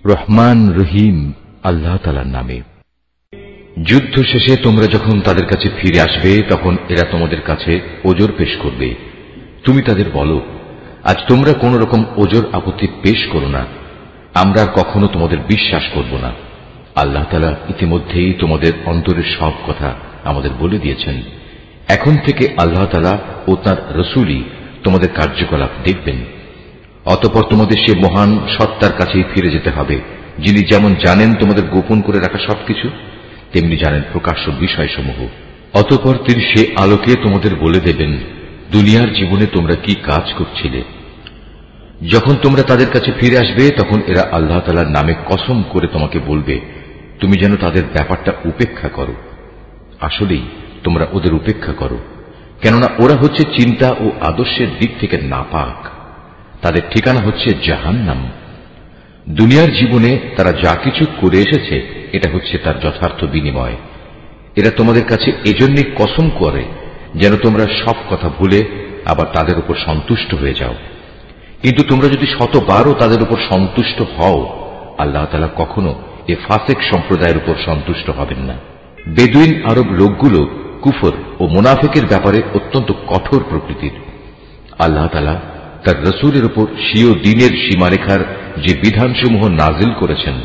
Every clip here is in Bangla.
রহমান রহিম আল্লাহ তাআলার নামে। যুদ্ধ শেষে তোমরা যখন তাদের কাছে ফিরে আসবে তখন এরা তোমাদের কাছে ওজর পেশ করবে। তুমি তাদের বলো, আজ তোমরা কোন রকম ওজর আপত্তি পেশ করো না, আমরা আর কখনো তোমাদের বিশ্বাস করব না। আল্লাহ তাআলা ইতিমধ্যেই তোমাদের অন্তরের সব কথা আমাদের বলে দিয়েছেন। এখন থেকে আল্লাহ তাআলা ও তাঁর রাসূলই তোমাদের কার্যকলাপ দেখবেন। অতঃপর তোমাদের সে মহান সত্তার কাছেই ফিরে যেতে হবে, যিনি যেমন জানেন তোমাদের গোপন করে রাখা সবকিছু, তেমনি জানেন প্রকাশ্য বিষয়সমূহ। অতঃপর তিনি সে আলোকে তোমাদের বলে দেবেন দুনিয়ার জীবনে তোমরা কি কাজ করছিলে। যখন তোমরা তাদের কাছে ফিরে আসবে তখন এরা আল্লাহ তাআলার নামে কসম করে তোমাকে বলবে তুমি যেন তাদের ব্যাপারটা উপেক্ষা করো। আসলেই তোমরা ওদের উপেক্ষা করো, কেননা ওরা হচ্ছে চিন্তা ও আদর্শের দিক থেকে নাপাক। তাদের ঠিকানা হচ্ছে জাহান্নাম। দুনিয়ার জীবনে তারা যা কিছু করে এসেছে এটা হচ্ছে তার যথার্থ বিনিময়। এরা তোমাদের কাছে এজন্যই কসম করে যেন তোমরা সব কথা ভুলে আবার তাদের উপর সন্তুষ্ট হয়ে যাও। কিন্তু তোমরা যদি শতবারও তাদের উপর সন্তুষ্ট হও, আল্লাহ তাআলা কখনো এ ফাসিক সম্প্রদায়ের উপর সন্তুষ্ট হবেন না। বেদুইন আরব লোকগুলো কুফর ও মুনাফিকের ব্যাপারে অত্যন্ত কঠোর প্রকৃতির। আল্লাহ তাআলা তার রাসূলের উপর স্বীয় দ্বীনের সীমারেখার যে বিধানসমূহ নাজিল করেছেন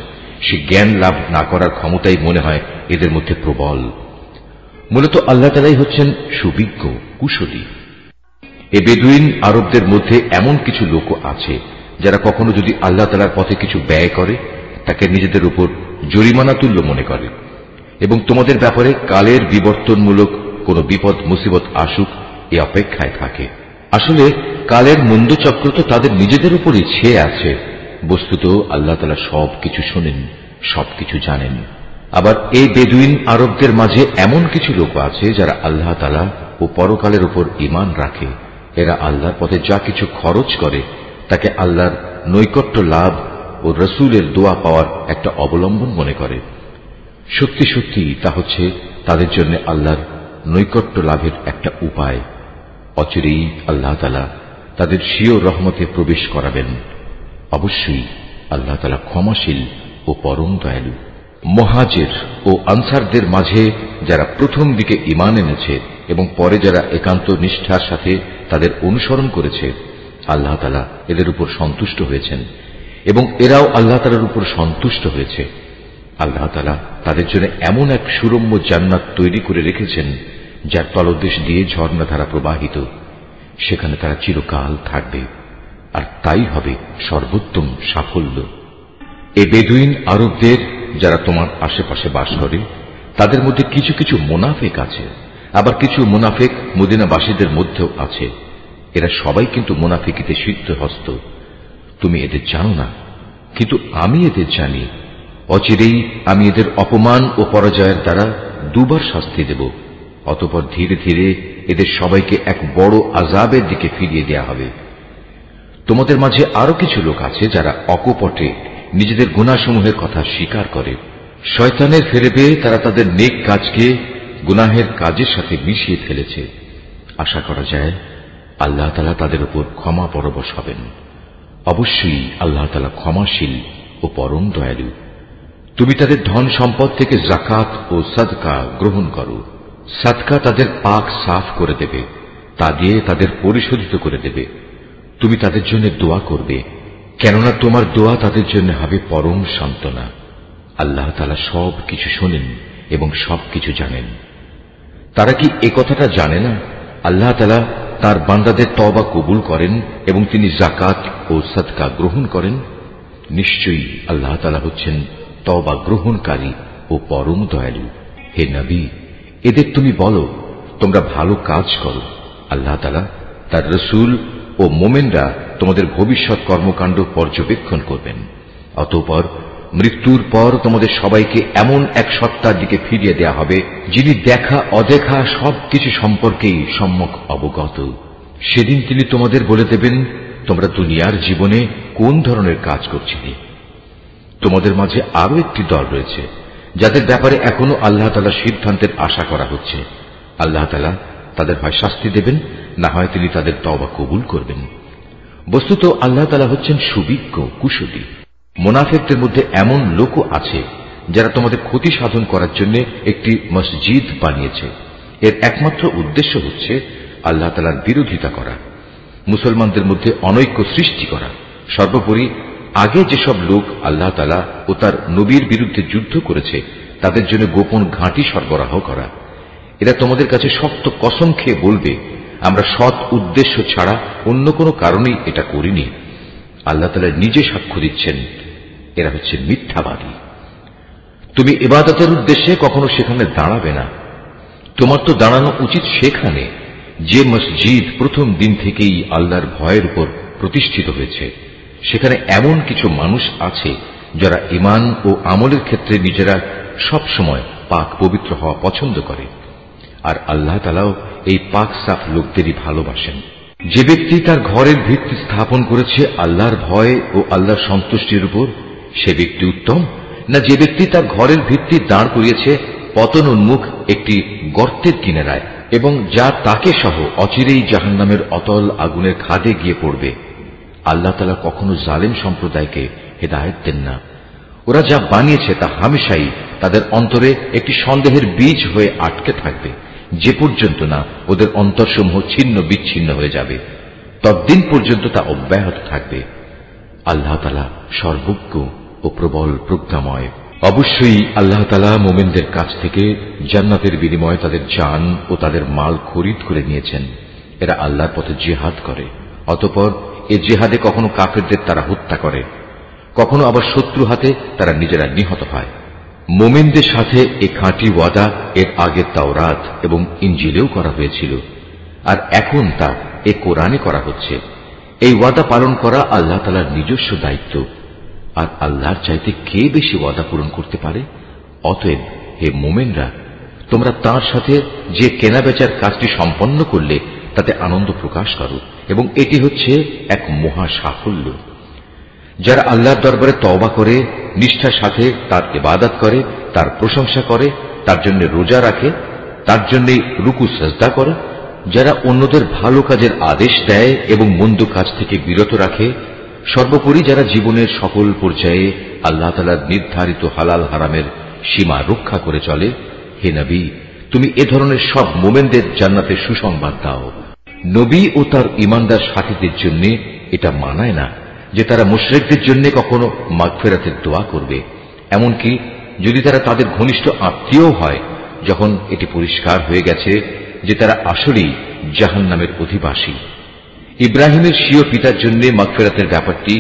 সে জ্ঞান লাভ না করার ক্ষমতাই মনে হয় এদের মধ্যে প্রবল। মূলত আল্লাহ তাআলাই হচ্ছেন সুবিজ্ঞ কুশলী। এ বেদুইন আরবদের মধ্যে এমন কিছু লোক আছে যারা কখনো যদি আল্লাহ তাআলার পথে কিছু ব্যয় করে তাকে নিজেদের উপর জরিমানা তুল্য মনে করে এবং তোমাদের ব্যাপারে কালের বিবর্তনমূলক কোন বিপদ মুসিবত আসুক এ অপেক্ষায় থাকে। আসলে কালের মন্দচক্র তো তাদের নিজেদের উপরই ছেয়ে আছে। বস্তুত আল্লাহ তাআলা সবকিছু শোনেন, সবকিছু জানেন। আবার এই বেদুইন আরবদের মাঝে এমন কিছু লোক আছে যারা আল্লাহ তাআলা ও পরকালের উপর ঈমান রাখে। এরা আল্লাহর পথে যা কিছু খরচ করে তাকে আল্লাহর নৈকট্য লাভ ও রাসূলের দোয়া পাওয়ার একটা অবলম্বন মনে করে। সত্যি সত্যি তা হচ্ছে তাদের জন্য আল্লাহর নৈকট্য লাভের একটা উপায়। অচিরেই আল্লাহ তাআলা তাদের স্বীয় রহমতে প্রবেশ করাবেন। অবশ্যই আল্লাহ তাআলা ক্ষমাশীল ও পরম দয়ালু। মুহাজির ও আনসারদের মাঝে যারা প্রথম দিকে ঈমান এনেছে এবং পরে যারা একান্ত নিষ্ঠার সাথে তাদের অনুসরণ করেছে, আল্লাহ তাআলা এদের উপর সন্তুষ্ট হয়েছেন এবং এরাও আল্লাহ তাআলার উপর সন্তুষ্ট হয়েছে। আল্লাহ তাআলা তাদের জন্য এমন এক সুরম্য জান্নাত তৈরি করে রেখেছেন যার তলদেশ দিয়ে ঝর্ণাধারা প্রবাহিত। সেখানে তারা চিরকাল থাকবে, আর তাই হবে সর্বোত্তম সাফল্য। এ বেদুইন আরবদের যারা তোমার আশেপাশে বাস করে তাদের মধ্যে কিছু কিছু মুনাফিক আছে, আবার কিছু মুনাফিক মদিনাবাসীদের মধ্যেও আছে। এরা সবাই কিন্তু মুনাফিকিতে সিদ্ধহস্ত। তুমি এদের জানো না, কিন্তু আমি এদের জানি। অচিরেই আমি এদের অপমান ও পরাজয়ের দ্বারা দুবার শাস্তি দেব। অতঃপর ধীরে ধীরে এদের সবাইকে এক বড় আযাবের দিকে ফিরিয়ে দেয়া হবে। তোমাদের মাঝে আরো কিছু লোক আছে যারা অকপটে নিজেদের গুনাহসমূহের কথা স্বীকার করে। শয়তানের ফেরেবে তারা তাদের নেক কাজকে গুনাহের কাজের সাথে মিশিয়ে ফেলেছে। আশা করা যায় আল্লাহ তাআলা তাদের উপর ক্ষমা পরবশ হবেন। অবশ্যই আল্লাহ তাআলা ক্ষমাশীল ও পরম দয়ালু। তুমি তাদের ধন সম্পদ থেকে যাকাত ও সাদকা গ্রহণ করো। সাদকা তাদের পাক সাফ করে দেবে, তা দিয়ে তাদের পরিশোধিত করে দেবে। তুমি তাদের জন্য দোয়া করবে, কেননা তোমার দোয়া তাদের জন্য হবে পরম সান্ত্বনা। আল্লাহ তাআলা সব কিছু শোনেন এবং সবকিছু জানেন। তারা কি এ কথাটা জানে না আল্লাহ তাআলা তার বান্দাদের তওবা কবুল করেন এবং তিনি যাকাত ও সাদকা গ্রহণ করেন? নিশ্চয়ই আল্লাহ তাআলা হচ্ছেন তওবা গ্রহণকারী ও পরম দয়ালু। হে নবী, এদের তুমি বলো তোমরা ভালো কাজ করো। আল্লাহ তাআলা, তার রাসূল ও মুমিনরা তোমাদের ভবিষ্যৎ কর্মকাণ্ড পর্যবেক্ষণ করবেন। অতঃপর মৃত্যুর পর তোমাদের সবাইকে এমন এক সত্তার দিকে ফিরিয়ে দেয়া হবে যিনি দেখা অদেখা সবকিছু সম্পর্কেই সম্যক অবগত। সেদিন তিনি তোমাদের বলে দেবেন তোমরা দুনিয়ার জীবনে কোন ধরনের কাজ করছিলে। তোমাদের মাঝে আরো একটি দল রয়েছে যাদের ব্যাপারে এখনো আল্লাহ তাআলার সিদ্ধান্তের আশা করা হচ্ছে। আল্লাহ তাআলা তাদের হয় শাস্তি দেবেন, না হয় তিনি তাদের তওবা কবুল করবেন। বস্তুত আল্লাহ তাআলা হচ্ছেন সুবিজ্ঞ কুশলী। মুনাফিকদের মধ্যে এমন লোকও আছে যারা তোমাদের ক্ষতি সাধন করার জন্য একটি মসজিদ বানিয়েছে। এর একমাত্র উদ্দেশ্য হচ্ছে আল্লাহ তাআলার বিরোধিতা করা, মুসলমানদের মধ্যে অনৈক্য সৃষ্টি করা। সর্বোপরি আগে যেসব লোক আল্লাহ তাআলা ও তার নবীর বিরুদ্ধে যুদ্ধ করেছে তাদের জন্য গোপন ঘাঁটি সরবরাহ করা। এরা তোমাদের কাছে শক্ত কসম খেয়ে বলবে, আমরা সৎ উদ্দেশ্য ছাড়া অন্য কোনো কারণেই এটা করিনি। আল্লাহ তাআলা নিজে সাক্ষ্য দিচ্ছেন, এরা হচ্ছে মিথ্যাবাদী। তুমি ইবাদতের উদ্দেশ্যে কখনো সেখানে দাঁড়াবে না। তোমার তো দাঁড়ানো উচিত সেখানে যে মসজিদ প্রথম দিন থেকেই আল্লাহর ভয়ের উপর প্রতিষ্ঠিত হয়েছে। সেখানে এমন কিছু মানুষ আছে যারা ঈমান ও আমলের ক্ষেত্রে নিজেরা সব সময় পাক পবিত্র হওয়া পছন্দ করে, আর আল্লাহ তাআলাও এই পাক সাফ লোকদেরই ভালোবাসেন। যে ব্যক্তি তার ঘরের ভিত্তি স্থাপন করেছে আল্লাহর ভয় ও আল্লাহর সন্তুষ্টির উপর, সে ব্যক্তি উত্তম, না যে ব্যক্তি তার ঘরের ভিত্তি দাঁড় করিয়েছে পতন উন্মুখ একটি গর্তের কিনারায় এবং যা তাকে সহ অচিরেই জাহান্নামের অতল আগুনের খাদে গিয়ে পড়বে। আল্লাহ তাআলা কখনো জালেম সম্প্রদায়কে হেদায়েত দেন না। ওরা যা বানিয়েছে তা হামেশাই তাদের অন্তরে একটি সন্দেহের বীজ হয়ে আটকে থাকবে, যে পর্যন্ত না ওদের অন্তরসমূহ ছিন্ন বিচ্ছিন্ন হয়ে যাবে, ততদিন পর্যন্ত তা অব্যাহত থাকবে। আল্লাহ তাআলা সর্বজ্ঞ ও প্রবল প্রজ্ঞাময়। অবশ্যই আল্লাহ তাআলা মুমিনদের কাছ থেকে জান্নাতের বিনিময়ে তাদের জান ও তাদের মাল খরিদ করে নিয়েছেন। এরা আল্লাহর পথে জিহাদ করে, অতঃপর এ জিহাদে কখনো কাফেরদের তারা হত্যা করে, কখনো আবার শত্রু হাতে তারা নিজেরা নিহত হয়। মুমিনদের সাথে এ খাঁটি ওয়াদা এর আগে তাওরাত এবং ইনজিলেও করা হয়েছিল, আর এখন তা এ কোরআনে করা হচ্ছে। এই ওয়াদা পালন করা আল্লাহ তাআলার নিজস্ব দায়িত্ব, আর আল্লাহর চাইতে কে বেশি ওয়াদা পূরণ করতে পারে? অতএব হে মুমিনরা, তোমরা তাঁর সাথে যে কেনাবেচার কাজটি সম্পন্ন করলে তাতে আনন্দ প্রকাশ করো, এবং এটি হচ্ছে এক মহা সাফল্য। যারা আল্লাহর দরবারে তওবা করে, নিষ্ঠার সাথে তার ইবাদত করে, তার প্রশংসা করে, তার জন্য রোজা রাখে, তার জন্য রুকু সাজদা করে, যারা অন্যদের ভালো কাজের আদেশ দেয় এবং মন্দ কাজ থেকে বিরত রাখে, সর্বোপরি যারা জীবনের সকল পর্যায়ে আল্লাহ তাআলার নির্ধারিত হালাল হারামের সীমা রক্ষা করে চলে, হে নবী, তুমি এ ধরনের সব মুমিনদের জান্নাতের সুসংবাদ দাও। নবী ও তার ঈমানদার সাথীদের জন্য এটা মানায় না যে তারা মুশরিকদের জন্য কখনো মাগফিরাতের দোয়া করবে, এমনকি যদি তারা তাদের ঘনিষ্ঠ আত্মীয় হয়, যখন এটি পরিষ্কার হয়ে গেছে যে তারা আসলেই জাহান্নামের অধিবাসী। ইব্রাহিমের স্বীয় পিতার জন্য মাগফিরাতের ব্যাপারটি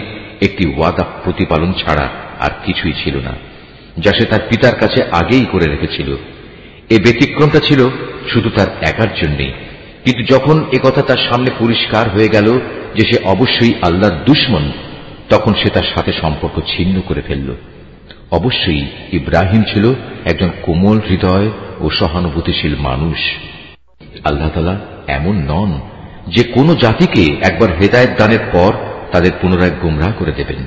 একটি ওয়াদা প্রতিপালন ছাড়া আর কিছুই ছিল না, যা সে তার পিতার কাছে আগেই করে রেখেছিল। এ ব্যতিক্রমটা ছিল শুধু তার একার জন্যই, কিন্তু যখন একথা তার সামনে পরিষ্কার হয়ে গেল যে সে অবশ্যই আল্লাহর দুশমন, তখন সে তার সাথে সম্পর্ক ছিন্ন করে ফেলল। অবশ্যই ইব্রাহিম ছিল একজন কোমল হৃদয় ও সহানুভূতিশীল মানুষ। আল্লাহ তাআলা এমন নন যে কোনো জাতিকে একবার হেদায়েত দানের পর তাদের পুনরায় গোমরাহ করে দেবেন,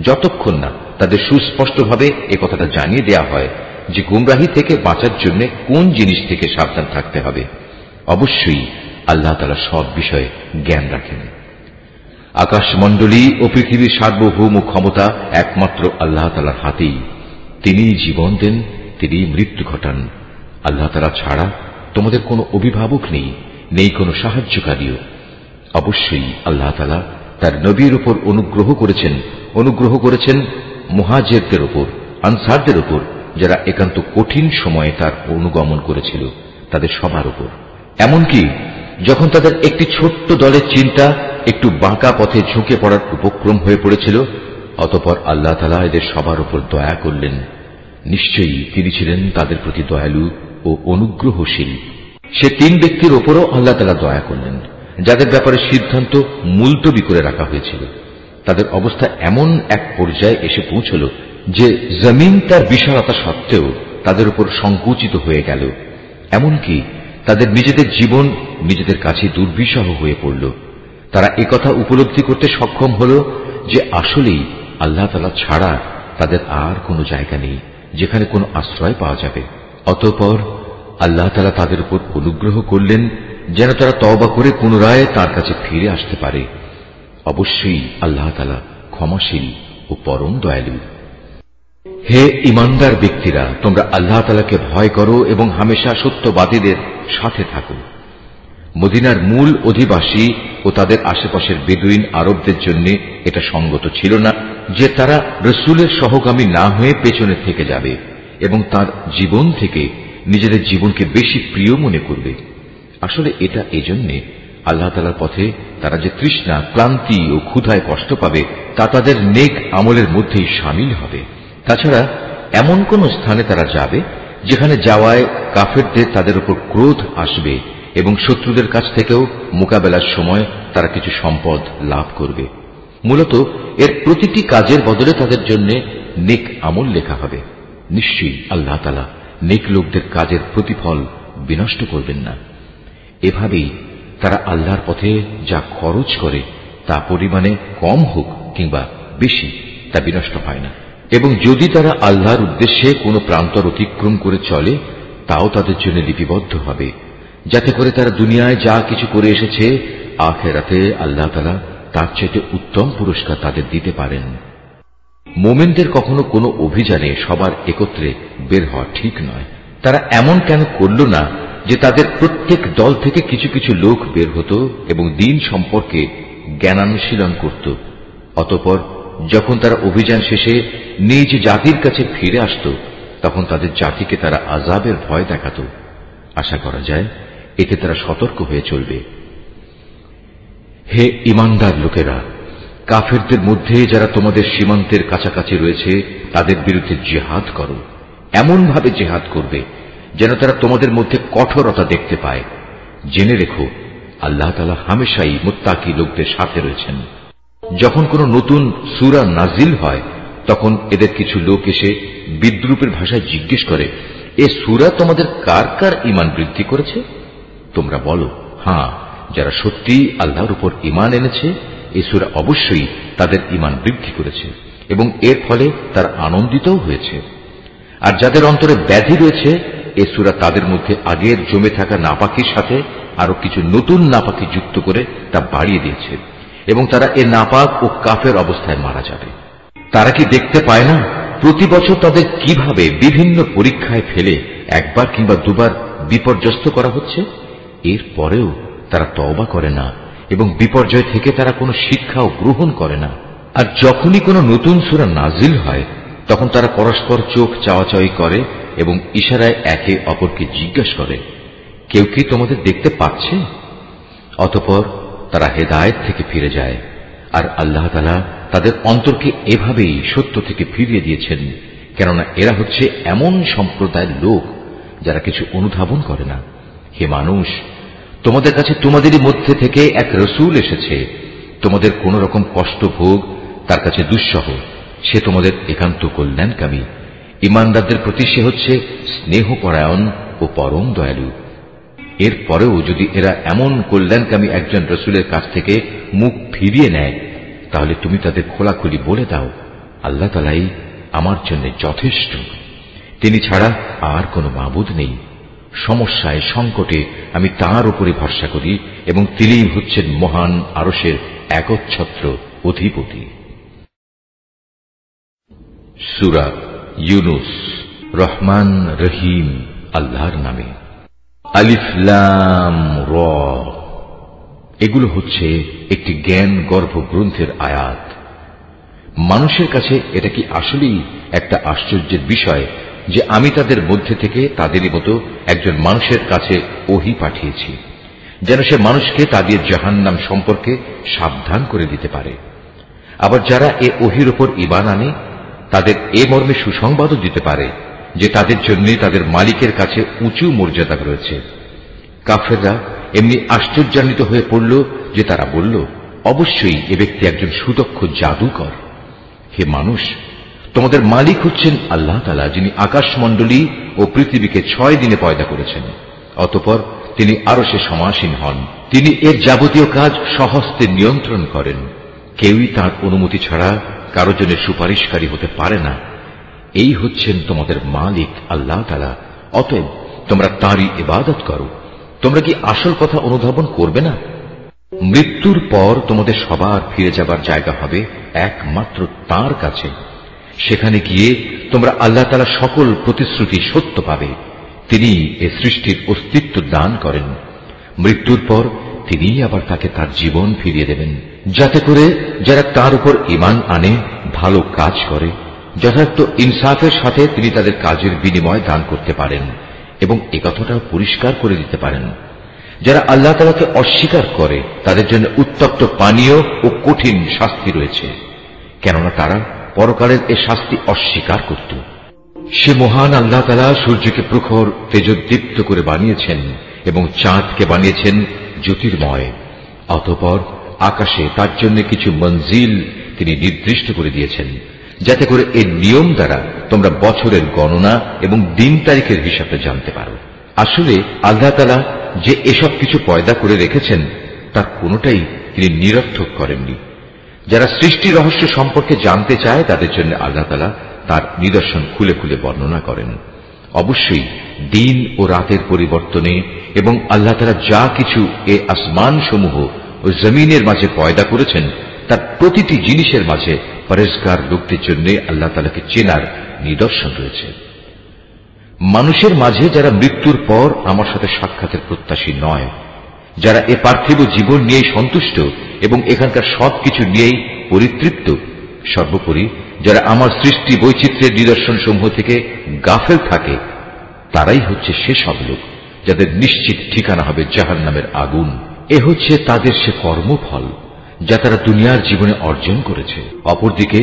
যতক্ষণ না তাদের সুস্পষ্টভাবে এ কথাটা জানিয়ে দেয়া হয় যে গোমরাহি থেকে বাঁচার জন্য কোন জিনিস থেকে সাবধান থাকতে হবে। অবশ্যই আল্লাহ তাআলা সব বিষয়ে জ্ঞান রাখেন। আকাশমণ্ডলী ও পৃথিবীর সার্বভৌম ক্ষমতা একমাত্র আল্লাহ তাআলার হাতেই। তিনিই জীবন দেন, তিনিই মৃত্যু ঘটান। আল্লাহ তাআলা ছাড়া তোমাদের কোনো অভিভাবক নেই, নেই কোনো সাহায্যকারীও। অবশ্যই আল্লাহ তাআলা তার নবীর উপর অনুগ্রহ করেছেন মুহাজিরদের উপর, আনসারদের উপর, যারা একান্ত কঠিন সময়ে তার অনুগমন করেছিল, তাদের সবার উপর। এমনকি যখন তাদের একটি ছোট্ট দলের চিন্তা একটু বাঁকা পথে ঝুঁকে পড়ার উপক্রম হয়ে পড়েছিল, অতঃপর আল্লাহ তাআলা এদের সবার উপর দয়া করলেন। নিশ্চয়ই তিনি ছিলেন তাদের প্রতি দয়ালু ও অনুগ্রহশীল। সে তিন ব্যক্তির ওপরও আল্লাহ তাআলা দয়া করলেন যাদের ব্যাপারে সিদ্ধান্ত মুলতবি করে রাখা হয়েছিল। তাদের অবস্থা এমন এক পর্যায়ে এসে পৌঁছল যে জমিন তার বিশালতা সত্ত্বেও তাদের উপর সংকুচিত হয়ে গেল। এমনকি তাদের নিজেদের জীবন নিজেদের কাছে দুর্বিষহ হয়ে পড়ল। তারা একথা উপলব্ধি করতে সক্ষম হল যে আসলেই আল্লাহ তাআলা ছাড়া তাদের আর কোনো জায়গা নেই যেখানে কোনো আশ্রয় পাওয়া যাবে। অতঃপর আল্লাহ তাআলা তাদের উপর অনুগ্রহ করলেন যেন তারা তওবা করে পুনরায় তার কাছে ফিরে আসতে পারে। অবশ্যই আল্লাহ তাআলা ক্ষমাশীল ও পরম দয়ালু। হে ঈমানদার ব্যক্তিরা, তোমরা আল্লাহ তাআলাকে ভয় করো এবং হামেশা সত্যবাদীদের সাথে থাকো। মদিনার মূল অধিবাসী ও তাদের আশেপাশের বেদুইন আরবদের জন্য এটা সঙ্গত ছিল না যে তারা রসুলের সহগামী না হয়ে পেছনে থেকে যাবে এবং তার জীবন থেকে নিজেদের জীবনকে বেশি প্রিয় মনে করবে। আসলে এটা এজন্যে আল্লাহ তাআলার পথে তারা যে তৃষ্ণা, ক্লান্তি ও ক্ষুধায় কষ্ট পাবে তা তাদের নেক আমলের মধ্যেই শামিল হবে। তাছাড়া এমন কোন স্থানে তারা যাবে যেখানে যাওয়ায় কাফেরদের তাদের উপর ক্রোধ আসবে এবং শত্রুদের কাছ থেকেও মোকাবেলার সময় তারা কিছু সম্পদ লাভ করবে। মূলত এর প্রতিটি কাজের বদলে তাদের জন্য নেক আমল লেখা হবে। নিশ্চয়ই আল্লাহ তাআলা নেক লোকদের কাজের প্রতিফল বিনষ্ট করবেন না। এভাবেই তারা আল্লাহর পথে যা খরচ করে তা পরিমাণে কম হোক কিংবা বেশি তা বিনষ্ট হয় না। এবং যদি তারা আল্লাহর উদ্দেশ্যে কোনো প্রান্তর অতিক্রম করে চলে তাও তাদের জন্য লিপিবদ্ধ হবে, যাতে করে তারা দুনিয়ায় যা কিছু করে এসেছে আখিরাতে আল্লাহ তাআলা তার চাইতে উত্তম পুরস্কার তাদের দিতে পারেন। মোমেনদের কখনো কোনো অভিযানে সবার একত্রে বের হওয়া ঠিক নয়। তারা এমন কেন করল না যে তাদের প্রত্যেক দল থেকে কিছু কিছু লোক বের হতো এবং দ্বীন সম্পর্কে জ্ঞানানুশীলন করত। অতঃপর যখন তারা অভিযান শেষে নিজ জাতির কাছে ফিরে আসত তখন তাদের জাতিকে তারা আযাবের ভয় দেখাত। আশা করা যায় এতে তারা সতর্ক হয়ে চলবে। হে ঈমানদার লোকেরা, কাফেরদের মধ্যে যারা তোমাদের সীমান্তের কাছাকাছি রয়েছে তাদের বিরুদ্ধে জিহাদ করো। এমন ভাবে জিহাদ করবে যেন তারা তোমাদের মধ্যে কঠোরতা দেখতে পায়। জেনে রেখো আল্লাহ তাআলা হামেশাই মুত্তাকি লোকদের সাথে রয়েছেন। যখন কোনো নতুন সূরা নাজিল হয় তখন এদের কিছু লোক এসে বিদ্রূপের ভাষায় জিজ্ঞেস করে, এ সূরা তোমাদের কার কার ঈমান বৃদ্ধি করেছে? তোমরা বলো, হ্যাঁ, যারা সত্যি আল্লাহর উপর ঈমান এনেছে এই সূরা অবশ্যই তাদের ঈমান বৃদ্ধি করেছে এবং এর ফলে তারা আনন্দিতও হয়েছে। আর যাদের অন্তরে ব্যাধি রয়েছে এ সূরা তাদের মধ্যে আগের জমে থাকা নাপাকির সাথে আরো কিছু নতুন নাপাকি যুক্ত করে তা বাড়িয়ে দিয়েছে এবং তারা এ নাপাক ও কাফের অবস্থায় মারা যাবে। তারা কি দেখতে পায় না প্রতি বছর তাদের কিভাবে বিভিন্ন পরীক্ষায় ফেলে একবার কিংবা দুবার বিপর্যস্ত করা হচ্ছে? এর পরেও তারা তওবা করে না এবং বিপর্যয় থেকে তারা কোনো শিক্ষাও গ্রহণ করে না। আর যখনই কোনো নতুন সূরা নাজিল হয় তখন তারা পরস্পর চোখ চাওয়াচাওয়ি করে এবং ইশারায় একে অপরকে জিজ্ঞাসা করে, কেউ কি তোমাদের দেখতে পাচ্ছে? অতঃপর তারা হেদায়েত থেকে ফিরে যায়। আর আল্লাহ তাআলা তাদের অন্তরকে এভাবেই সত্য থেকে ফিরিয়ে দিয়েছেন, কেননা এরা হচ্ছে এমন সম্প্রদায়ের লোক যারা কিছু অনুধাবন করে না। হে মানুষ, তোমাদের কাছে তোমাদেরই মধ্যে থেকে এক রসূল এসেছে। তোমাদের কোন রকম কষ্ট ভোগ তার কাছে দুঃসহ। সে তোমাদের একান্ত কল্যাণকামী। ঈমানদারদের প্রতি সে হচ্ছে স্নেহপরায়ণ ও পরম দয়ালু। এর পরেও যদি এরা এমন কল্যাণকামী একজন রসূলের কাছ থেকে মুখ ফিরিয়ে নেয় তাহলে তুমি তাদের খোলাখুলি বলে দাও, আল্লাহ তাআলাই আমার জন্য যথেষ্ট। তিনি ছাড়া আর কোনো মাবুদ নেই। সমস্যায় সংকটে আমি তাঁর উপরে ভরসা করি এবং তিনিই হচ্ছেন মহান আরশের একচ্ছত্র অধিপতি। সূরা ইউনুস। রহমান রহিম আল্লাহর নামে। আলিফ লাম র। এগুলো হচ্ছে একটি জ্ঞান গর্ভ গ্রন্থের আয়াত। মানুষের কাছে এটা কি আসলেই একটা আশ্চর্যের বিষয় যে আমি তাদের মধ্যে থেকে তাদেরই মতো একজন মানুষের কাছে ওহী পাঠিয়েছি, যেন সে মানুষকে তাদের জাহান্নাম সম্পর্কে সাবধান করে দিতে পারে। আবার যারা এ ওহীর উপর ঈমান আনে তাদের এ মর্মে সুসংবাদও দিতে পারে যে তাদের জন্য তাদের মালিকের কাছে উঁচু মর্যাদা রয়েছে। কাফেররা এমনি আশ্চর্যান্বিত হয়ে পড়ল যে তারা বলল, অবশ্যই এ ব্যক্তি একজন সুদক্ষ জাদুকর। হে মানুষ, তোমাদের মালিক হচ্ছেন আল্লাহ তাআলা, যিনি আকাশমণ্ডলী ও পৃথিবীকে 6 দিনে পয়দা করেছেন। অতঃপর তিনি আরশে সমাসীন হন। তিনি এর যাবতীয় কাজ স্বহস্তে নিয়ন্ত্রণ করেন। কেউই তাঁর অনুমতি ছাড়া কারো জন্য সুপারিশকারী হতে পারে না। এই হচ্ছেন তোমাদের মালিক আল্লাহ তাআলা। অতএব তোমরা তাঁরই ইবাদত করো। তোমরা কি আসল কথা অনুধাবন করবে না? মৃত্যুর পর তোমাদের সবার ফিরে যাবার জায়গা হবে একমাত্র তাঁর কাছে। সেখানে গিয়ে তোমরা আল্লাহ তাআলা সকল প্রতিশ্রুতি সত্য পাবে। তিনি এ সৃষ্টির অস্তিত্ব দান করেন। মৃত্যুর পর তিনি আবার তাকে তার জীবন ফিরিয়ে দেবেন, যাতে করে যারা তার উপর ঈমান আনে, ভালো কাজ করে, যথার্থ ইনসাফের সাথে তিনি তাদের কাজের বিনিময় দান করতে পারেন এবং একথাটাও পরিষ্কার করে দিতে পারেন। যারা আল্লাহ তাআলাকে অস্বীকার করে তাদের জন্য উত্তপ্ত পানীয় ও কঠিন শাস্তি রয়েছে, কেননা তারা পরকালের এ শাস্তি অস্বীকার করত। সে মহান আল্লাহ তাআলা সূর্যকে প্রখর তেজোদ্দীপ্ত করে বানিয়েছেন এবং চাঁদকে বানিয়েছেন জ্যোতির্ময়। অতঃপর আকাশে তার জন্য কিছু মঞ্জিল তিনি নির্দিষ্ট করে দিয়েছেন, যাতে করে এই নিয়ম দ্বারা তোমরা বছরের গণনা এবং দিন তারিখের হিসাবে জানতে পারো। আসলে আল্লাহ তাআলা যে এসব কিছু পয়দা করে রেখেছেন তার কোনোটাই তিনি নিরর্থক করেননি। যারা সৃষ্টি রহস্য সম্পর্কে জানতে চায় তাদের জন্য আল্লাহ তাআলা তার নিদর্শন খুলে খুলে বর্ণনা করেন। অবশ্যই দিন ও রাতের পরিবর্তনে এবং আল্লাহ তাআলা যা কিছু এ আসমান সমূহ ও জমিনের মাঝে পয়দা করেছেন তার প্রতিটি জিনিসের মাঝে পরেজগার লোকদের জন্য আল্লাহ তাআলাকে চেনার নিদর্শন রয়েছে। মানুষের মাঝে যারা মৃত্যুর পর আমার সাথে সাক্ষাতের প্রত্যাশী নয়, যারা এ পার্থিব জীবন নিয়ে সন্তুষ্ট এবং এখানকার সবকিছু নিয়েই পরিতৃপ্ত, সর্বোপরি যারা আমার সৃষ্টি বৈচিত্র্যের নিদর্শন সমূহ থেকে গাফেল থাকে, তারাই হচ্ছে সেসব লোক যাদের নিশ্চিত ঠিকানা হবে জাহান্নামের আগুন। এ হচ্ছে তাদের সে কর্মফল যা তারা দুনিয়ার জীবনে অর্জন করেছে। অপরদিকে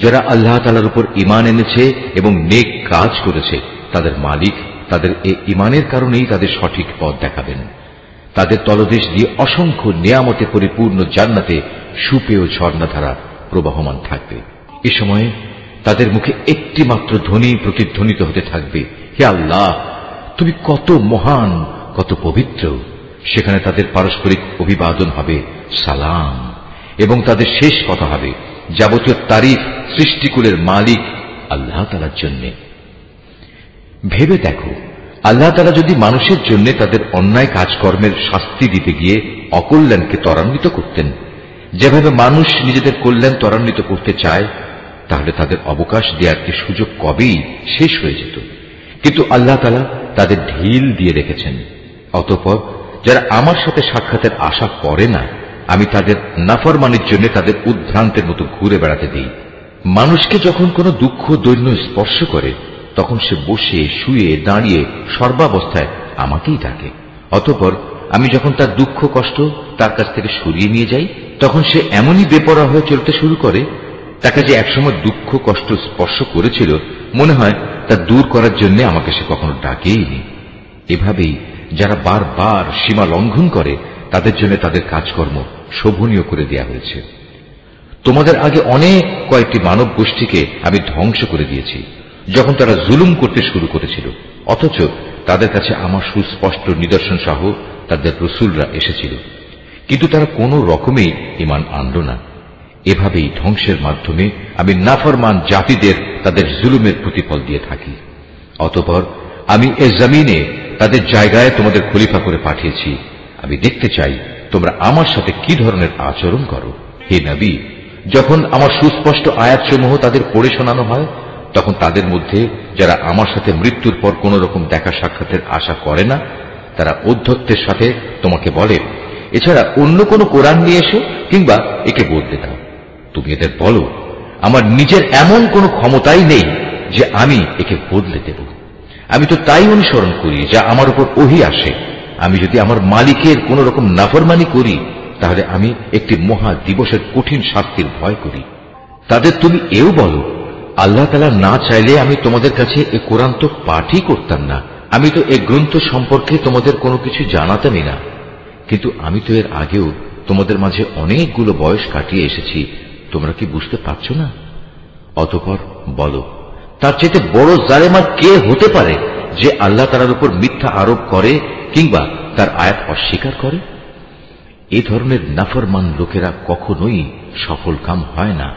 যারা আল্লাহ তাআলার উপর ঈমান এনেছে এবং নেক কাজ করেছে, তাদের মালিক তাদের এই ঈমানের কারণেই তাদের সঠিক পথ দেখাবেন। তাদের তলদেশ দিয়ে অসংখ্য নিয়ামতে পরিপূর্ণ জান্নাতে সুপেয় ঝর্ণাধারা প্রবাহমান থাকবে। এ সময়ে তাদের মুখে একটি মাত্র ধ্বনি প্রতিধ্বনিত হতে থাকবে, হে আল্লাহ, তুমি কত মহান, কত পবিত্র। সেখানে তাদের পারস্পরিক অভিবাদন হবে সালাম, এবং তাদের শেষ কথা হবে যাবতীয় তারিফ সৃষ্টিকুলের মালিক আল্লাহ তাআলার জন্য। ভেবে দেখো, আল্লাহ তাআলা যদি মানুষের জন্য তাদের অন্যায় কাজকর্মের শাস্তি দিতে গিয়ে অকল্যাণকে ত্বরান্বিত করতেন, যেভাবে মানুষ নিজেদের কল্যাণ ত্বরান্বিত করতে চায়, তাহলে তাদের অবকাশ দেওয়ার কি সুযোগ কবেই শেষ হয়ে যেত। কিন্তু আল্লাহ তাআলা তাদের ঢিল দিয়ে রেখেছেন। অতঃপর যারা আমার সাথে সাক্ষাতের আশা করে না, আমি তাদের নাফরমানির জন্য তাদের উদ্ভ্রান্তের মতো ঘুরে বেড়াতে দিই। মানুষকে যখন কোনো দুঃখ দৈন্য স্পর্শ করে, তখন সে বসে শুয়ে দাঁড়িয়ে সর্বাবস্থায় আমাকেই ডাকে। অতঃপর আমি যখন তার দুঃখ কষ্ট তার কাছ থেকে সরিয়ে নিয়ে যাই, তখন সে এমনই বেপরোয়া হয়ে চলতে শুরু করে, তাকে যে একসময় দুঃখ কষ্ট স্পর্শ করেছিল মনে হয় তা দূর করার জন্য আমাকে সে কখনো ডাকেইনি। এভাবেই যারা বারবার সীমা লঙ্ঘন করে তাদের জন্য তাদের কাজকর্ম শোভনীয় করে দেয়া হয়েছে। তোমাদের আগে অনেক কয়েকটি মানব গোষ্ঠীকে আমি ধ্বংস করে দিয়েছি যখন তারা জুলুম করতে শুরু করেছিল, অথচ তাদের কাছে আমার সুস্পষ্ট নিদর্শন সহ তাদের রসুলরা এসেছিল, কিন্তু তারা কোনো রকমেই ঈমান আনল না। এভাবেই ধ্বংসের মাধ্যমে আমি নাফরমান জাতিদের তাদের জুলুমের প্রতিফল দিয়ে থাকি। অতঃপর আমি এ জমিনে তাদের জায়গায় তোমাদের খলিফা করে পাঠিয়েছি। আমি দেখতে চাই তোমরা আমার সাথে কি ধরনের আচরণ করো। হে নবী, যখন আমার সুস্পষ্ট আয়াতসমূহ তাদের পড়ে শোনানো হয়, তখন তাদের মধ্যে যারা আমার সাথে মৃত্যুর পর কোন রকম দেখা সাক্ষাতের আশা করে না, তারা ঔদ্ধত্যের সাথে তোমাকে বলে, এছাড়া অন্য কোন কোরআন নিয়ে এসো কিংবা একে বদলে দাও। তুমি এদের বলো, আমার নিজের এমন কোন ক্ষমতাই নেই যে আমি একে বদলে দেব। আমি তো তাই অনুসরণ করি যা আমার উপর ওহী আসে। আমি যদি আমার মালিকের কোন রকম নাফরমানি করি, তাহলে আমি একটি মহা দিবসের কঠিন শাস্তির ভয় করি। তাদের তুমি এও বলো, আল্লাহ তাআলা না চাইলে আমি তোমাদের কাছে এ কোরআন তো পাঠই করতাম না। আমি তো এ গ্রন্থ সম্পর্কে তোমাদের কোনো কিছু জানাতামই না। কিন্তু আমি তো এর আগেও তোমাদের মাঝে অনেকগুলো বয়স কাটিয়ে এসেছি, তোমরা কি বুঝতে পারছো না? অতঃপর বলো, তার চাইতে বড় জালেম আর কে হতে পারে যে আল্লাহ তাআলার উপর মিথ্যা আরোপ করে কিংবা তার আয়াত অস্বীকার করে? এ ধরনের নাফরমান লোকেরা কখনোই সফল কাম হয় না।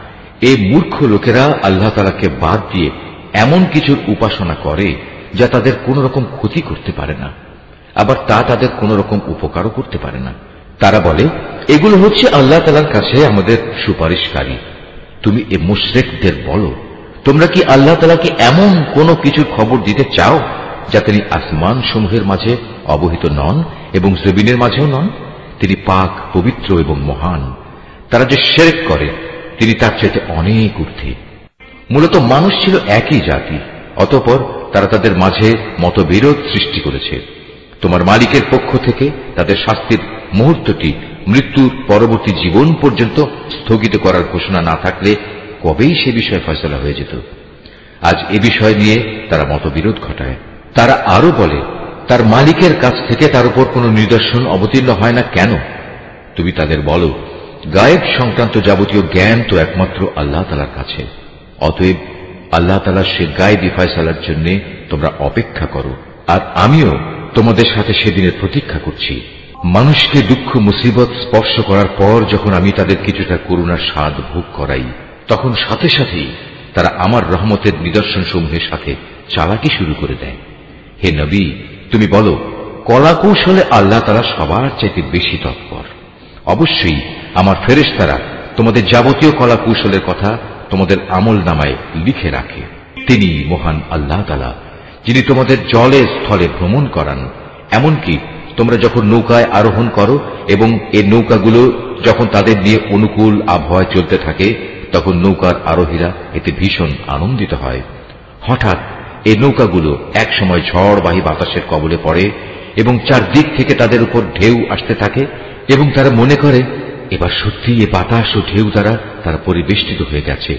এই মূর্খ লোকেরা আল্লাহ তাআলাকে বাদ দিয়ে এমন কিছুর উপাসনা করে যা তাদের কোন রকম ক্ষতি করতে পারে না, আবার তা তাদের কোন রকম উপকারও করতে পারে না। তারা বলে, এগুলো হচ্ছে আল্লাহ তাআলার কাছে আমাদের সুপারিশকারী। তুমি এ মুশরিকদের বলো, তোমরা কি আল্লাহ তাআলাকে এমন কোন কিছুর খবর দিতে চাও যা তিনি আসমান সমূহের মাঝে অবহিত নন এবং জমিনের মাঝেও নন? তিনি পাক, পবিত্র এবং মহান। তারা যে শিরক করে তিনি তার চাইতে অনেক ঊর্ধ্বে। মূলত মানুষ ছিল একই জাতি, অতঃপর তারা তাদের মাঝে মতবিরোধ সৃষ্টি করেছে। তোমার মালিকের পক্ষ থেকে তাদের শাস্তির মুহূর্তটি মৃত্যুর পরবর্তী জীবন পর্যন্ত স্থগিত করার ঘোষণা না থাকলে কবেই সে বিষয়ে ফয়সালা হয়ে যেত। আজ এ বিষয় নিয়ে তারা মতবিরোধ ঘটায়। তারা আরো বলে, তার মালিকের কাছ থেকে তার উপর কোন নিদর্শন অবতীর্ণ হয় না কেন? তুমি তাদের বলো, গায়েব সংক্রান্ত যাবতীয় জ্ঞান তো একমাত্র আল্লাহ তাআলার কাছে। অতএব আল্লাহ তাআলার সে গায়েবী ফয়সালার জন্য তোমরা অপেক্ষা করো, আর আমিও তোমাদের সাথে সেদিনের প্রতীক্ষা করছি। মানুষকে দুঃখ মুসিবত স্পর্শ করার পর যখন আমি তাদের কিছুটা করুণার স্বাদ ভোগ করাই, তখন সাথে সাথেই তারা আমার রহমতের নিদর্শন সমূহের সাথে চালাকি শুরু করে দেয়। হে নবী, তুমি বলো, কলা কৌশলে আল্লাহ তাআলা সবার চাইতে বেশি তৎপর। অবশ্যই আমার ফেরেশতারা তোমাদের যাবতীয় কলা কৌশলের কথা তোমাদের আমল নামায় লিখে রাখে। তিনি মহান আল্লাহ তাআলা, যিনি তোমাদের জলে স্থলে ভ্রমণ করান। এমনকি তোমরা যখন নৌকায় আরোহণ করো এবং এই নৌকাগুলো যখন তাদের নিয়ে অনুকূল আবহাওয়ায় চলতে থাকে, তখন নৌকার আরোহীরা এতে ভীষণ আনন্দিত হয়। হঠাৎ এই নৌকাগুলো এক সময় ঝড়বাহী বাতাসের কবলে পড়ে এবং চারদিক থেকে তাদের উপর ঢেউ আসতে থাকে এবং তারা মনে করে এবার সত্যি এ বাতাস ও ঢেউ দ্বারা তারা পরিবেষ্টিত হয়ে গেছে।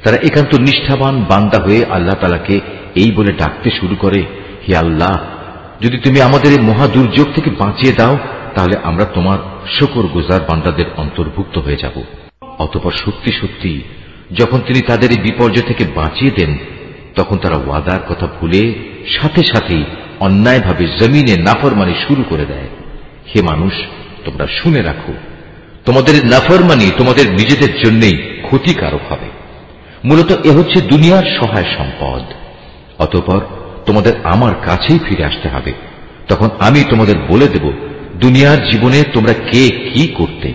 তারা একান্ত নিষ্ঠাবান বান্দা হয়ে আল্লাহ তাআলাকে এই বলে ডাকতে শুরু করে, হে আল্লাহ, যদি তুমি আমাদের এই মহা দুর্যোগ থেকে বাঁচিয়ে দাও তাহলে আমরা তোমার শুকরগুজার বান্দাদের অন্তর্ভুক্ত হয়ে যাব। অতঃপর সত্যি সত্যি যখন তিনি তাদের এই বিপর্যয় থেকে বাঁচিয়ে দেন, তখন তারা ওয়াদার কথা ভুলে সাথে সাথেই অন্যায়ভাবে জমিনে নাফরমানি শুরু করে দেয়। হে মানুষ, তোমরা শুনে রাখো, তোমাদের নাফরমানি তোমাদের নিজেদের জন্যই ক্ষতিকারক হবে। মূলত এ হচ্ছে দুনিয়ার সহায় সম্পদ। অতঃপর তোমাদের আমার কাছেই ফিরে আসতে হবে, তখন আমি তোমাদের বলে দেব দুনিয়ার জীবনে তোমরা কে কি করতে।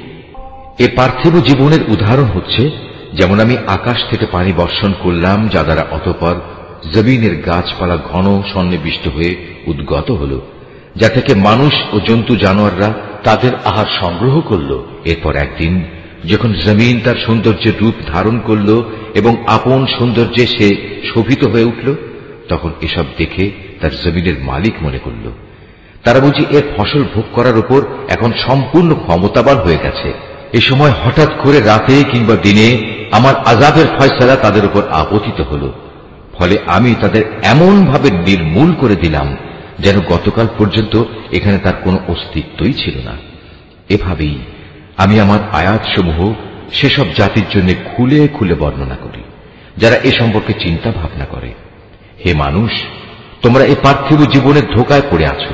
এ পার্থিব জীবনের উদাহরণ হচ্ছে, যেমন আমি আকাশ থেকে পানি বর্ষণ করলাম, যা দ্বারা অতঃপর জমিনের গাছপালা ঘন সন্নিবিষ্ট হয়ে উদ্গত হল, যা থেকে মানুষ ও জন্তু জানোয়াররা তাদের আহার সংগ্রহ করল। এরপর একদিন যখন জমিন তার সৌন্দর্যের রূপ ধারণ করল এবং আপন সৌন্দর্যে সে শোভিত হয়ে উঠল, তখন এসব দেখে তার জমিনের মালিক মনে করল তারা বুঝি এর ফসল ভোগ করার উপর এখন সম্পূর্ণ ক্ষমতাবান হয়ে গেছে। এ সময় হঠাৎ করে রাতে কিংবা দিনে আমার আযাবের ফয়সালা তাদের উপর আপতিত হল। ফলে আমি তাদের এমন ভাবে নির্মূল করে দিলাম যেন গতকাল পর্যন্ত এখানে তার কোনো অস্তিত্বই ছিল না। এভাবেই আমি আমার আয়াতসমূহ সেসব জাতির জন্য খুলে খুলে বর্ণনা করি যারা এ সম্পর্কে চিন্তা ভাবনা করে। হে মানুষ, তোমরা এই পার্থিব জীবনের ধোঁকায় পড়ে আছো,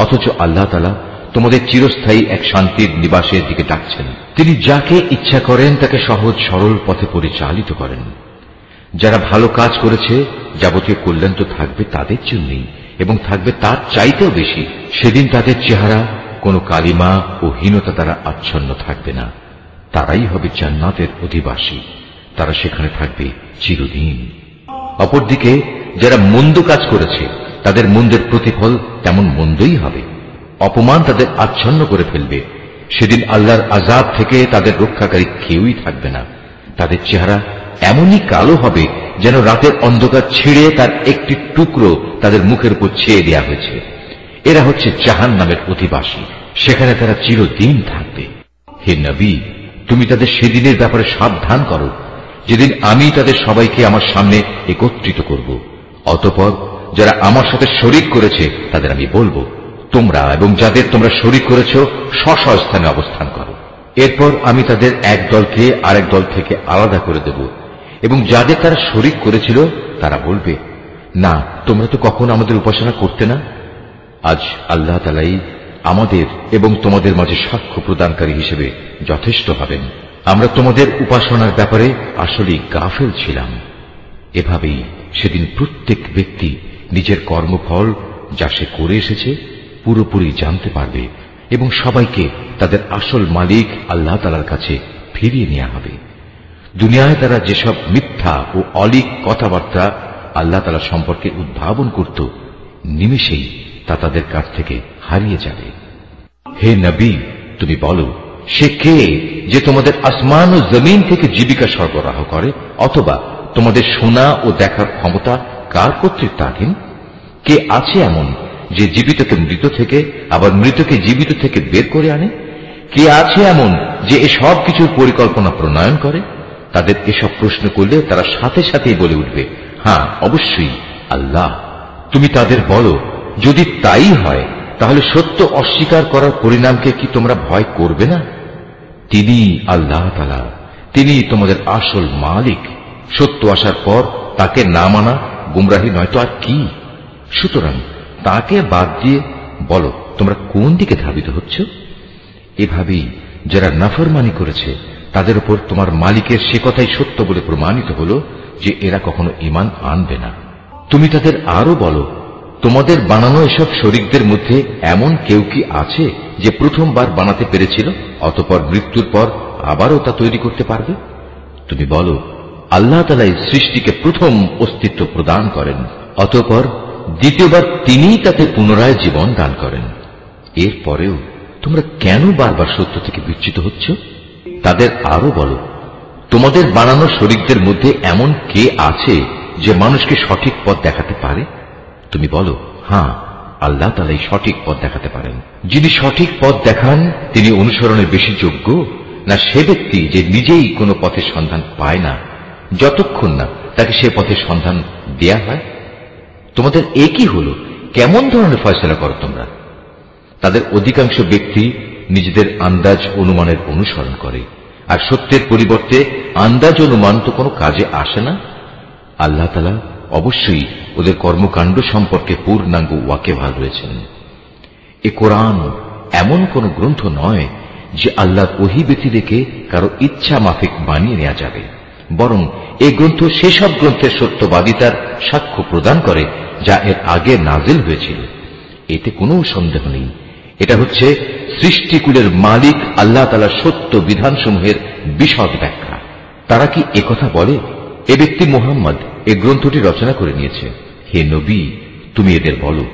অথচ আল্লাহ তাআলা তোমাদের চিরস্থায়ী এক শান্তির নিবাসের দিকে ডাকছেন। তিনি যাকে ইচ্ছা করেন তাকে সহজ সরল পথে পরিচালিত করেন। যারা ভালো কাজ করেছে যাবতীয় কল্যাণ তো থাকবে তাদের জন্যই এবং থাকবে তার চাইতেও বেশি। সেদিন তাদের চেহারা কোনো কালিমা ও হীনতা দ্বারা আচ্ছন্ন থাকবে না। তারাই হবে জান্নাতের অধিবাসী, তারা সেখানে থাকবে চিরদিন। অপরদিকে যারা মন্দ কাজ করেছে তাদের মন্দের প্রতিফল তেমন মন্দই হবে। অপমান তাদের আচ্ছন্ন করে ফেলবে। সেদিন আল্লাহর আযাব থেকে তাদের রক্ষাকারী কেউই থাকবে না। তাদের চেহারা এমনই কালো হবে যেন রাতের অন্ধকার ছিঁড়ে তার একটি টুকরো তাদের মুখের উপর ছেয়ে দেওয়া হয়েছে। এরা হচ্ছে জাহান্নামের অধিবাসী, সেখানে তারা চিরদিন থাকবে। হে নবী, তুমি তাদের সেদিনের ব্যাপারে সাবধান করো যেদিন আমি তাদের সবাইকে আমার সামনে একত্রিত করব। অতঃপর যারা আমার সাথে শরীক করেছে তাদের আমি বলবো, তোমরা এবং যাদের তোমরা শরীক করেছ স্ব স্থানে অবস্থান করো। এরপর আমি তাদের এক দলকে আরেক দল থেকে আলাদা করে দেব এবং যাদের তারা শরীক করেছিল তারা বলবে, না, তোমরা তো কখনো আমাদের উপাসনা করতে না। আজ আল্লাহ তাআলাই আমাদের এবং তোমাদের মাঝে সাক্ষ্য প্রদানকারী হিসেবে যথেষ্ট হবেন। আমরা তোমাদের উপাসনার ব্যাপারে আসলেই গাফেল ছিলাম। এভাবেই সেদিন প্রত্যেক ব্যক্তি নিজের কর্মফল যা সে করে এসেছে পুরোপুরি জানতে পারবে এবং সবাইকে তাদের আসল মালিক আল্লাহ তাআলার কাছে ফিরিয়ে নেওয়া হবে। দুনিয়ায় তারা যেসব মিথ্যা ও অলিক কথাবার্তা আল্লাহ তাআলা সম্পর্কে উদ্ভাবন করত, নিমেষেই তা তাদের কাছ থেকে হারিয়ে যাবে। হে নবী, তুমি বলো, সে কে যে তোমাদের আসমান ও জমিন থেকে জীবিকা সরবরাহ করে? অথবা তোমাদের শোনা ও দেখার ক্ষমতা কার কর্তৃত্বাধীন? কে আছে এমন যে জীবিতকে মৃত থেকে আবার মৃতকে জীবিত থেকে বের করে আনে? কে আছে এমন যে এসব কিছুর পরিকল্পনা প্রণয়ন করে? তাদের এসব প্রশ্ন করলে তারা সাথে সাথেই বলে উঠবে, হ্যাঁ, অবশ্যই আল্লাহ। তুমি তাদের বলো, যদি তাই হয় তাহলে সত্য অস্বীকার করার পরিণামকে কি তোমরা ভয় করবে না? তিনি আল্লাহ তাআলা, তিনি তোমাদের আসল মালিক। সত্য আসার পর তাকে না মানা গুমরাহি নয়তো আর কি? সুতরাং তাকে বাদ দিয়ে বলো, তোমরা কোন দিকে ধাবিত হচ্ছ? এভাবেই যারা নাফরমানি করেছে তাদের উপর তোমার মালিকের সে কথাই সত্য বলে প্রমাণিত হল যে এরা কখনো ঈমান আনবে না। তুমি তাদের আরো বলো, তোমাদের বানানো এসব শরীকদের মধ্যে এমন কেউ কি আছে যে প্রথমবার বানাতে পেরেছিল অতঃপর মৃত্যুর পর আবারও তা তৈরি করতে পারবে? তুমি বলো, আল্লাহ তাআলা এই সৃষ্টিকে প্রথম অস্তিত্ব প্রদান করেন, অতঃপর দ্বিতীয়বার তিনিই তাতে পুনরায় জীবন দান করেন। এরপরেও তোমরা কেন বারবার সত্য থেকে বিচ্যুত হচ্ছ? তাদের আরো বলো, তোমাদের বানানো শরীকদের মধ্যে এমন কে আছে যে মানুষকে সঠিক পথ দেখাতে পারে? তুমি বলো, হ্যাঁ, আল্লাহ তাআলাই সঠিক পথ দেখাতে পারেন। যিনি সঠিক পথ দেখান তিনি অনুসরণের বেশি যোগ্য না সে ব্যক্তি যে নিজেই কোনো পথের সন্ধান পায় না যতক্ষণ না তাকে সে পথের সন্ধান দেয়া হয়? তোমাদের একই হলো, কেমন ধরনের ফয়সালা করো তোমরা? তাদের অধিকাংশ ব্যক্তি নিজেদের আন্দাজ অনুমানের অনুসরণ করে, আর সত্যের পরিবর্তে আন্দাজ অনুমান তো কোনো কাজে আসে না। আল্লাহ তাআলা অবশ্যই ওদের কর্মকাণ্ড সম্পর্কে পূর্ণাঙ্গ ওয়াকিবহাল রয়েছেন। এ কোরআন এমন কোন গ্রন্থ নয় যে আল্লাহর ওহী ব্যতিরেকে কারো ইচ্ছা মাফিক বানিয়ে নেওয়া যাবে, বরং এই গ্রন্থ সেসব গ্রন্থের সত্যবাদিতার সাক্ষ্য প্রদান করে যা এর আগে নাজিল হয়েছিল। এতে কোনো সন্দেহ নেই, এটা হচ্ছে সৃষ্টিকুলের মালিক আল্লাহ তাআলার সত্য বিধানসমূহের বিশদ ব্যাখ্যা। তারা কি একথা বলে, এ ব্যক্তি মুহাম্মদ এই গ্রন্থটি রচনা করে নিয়েছে? হে নবী, তুমি এদের বলো,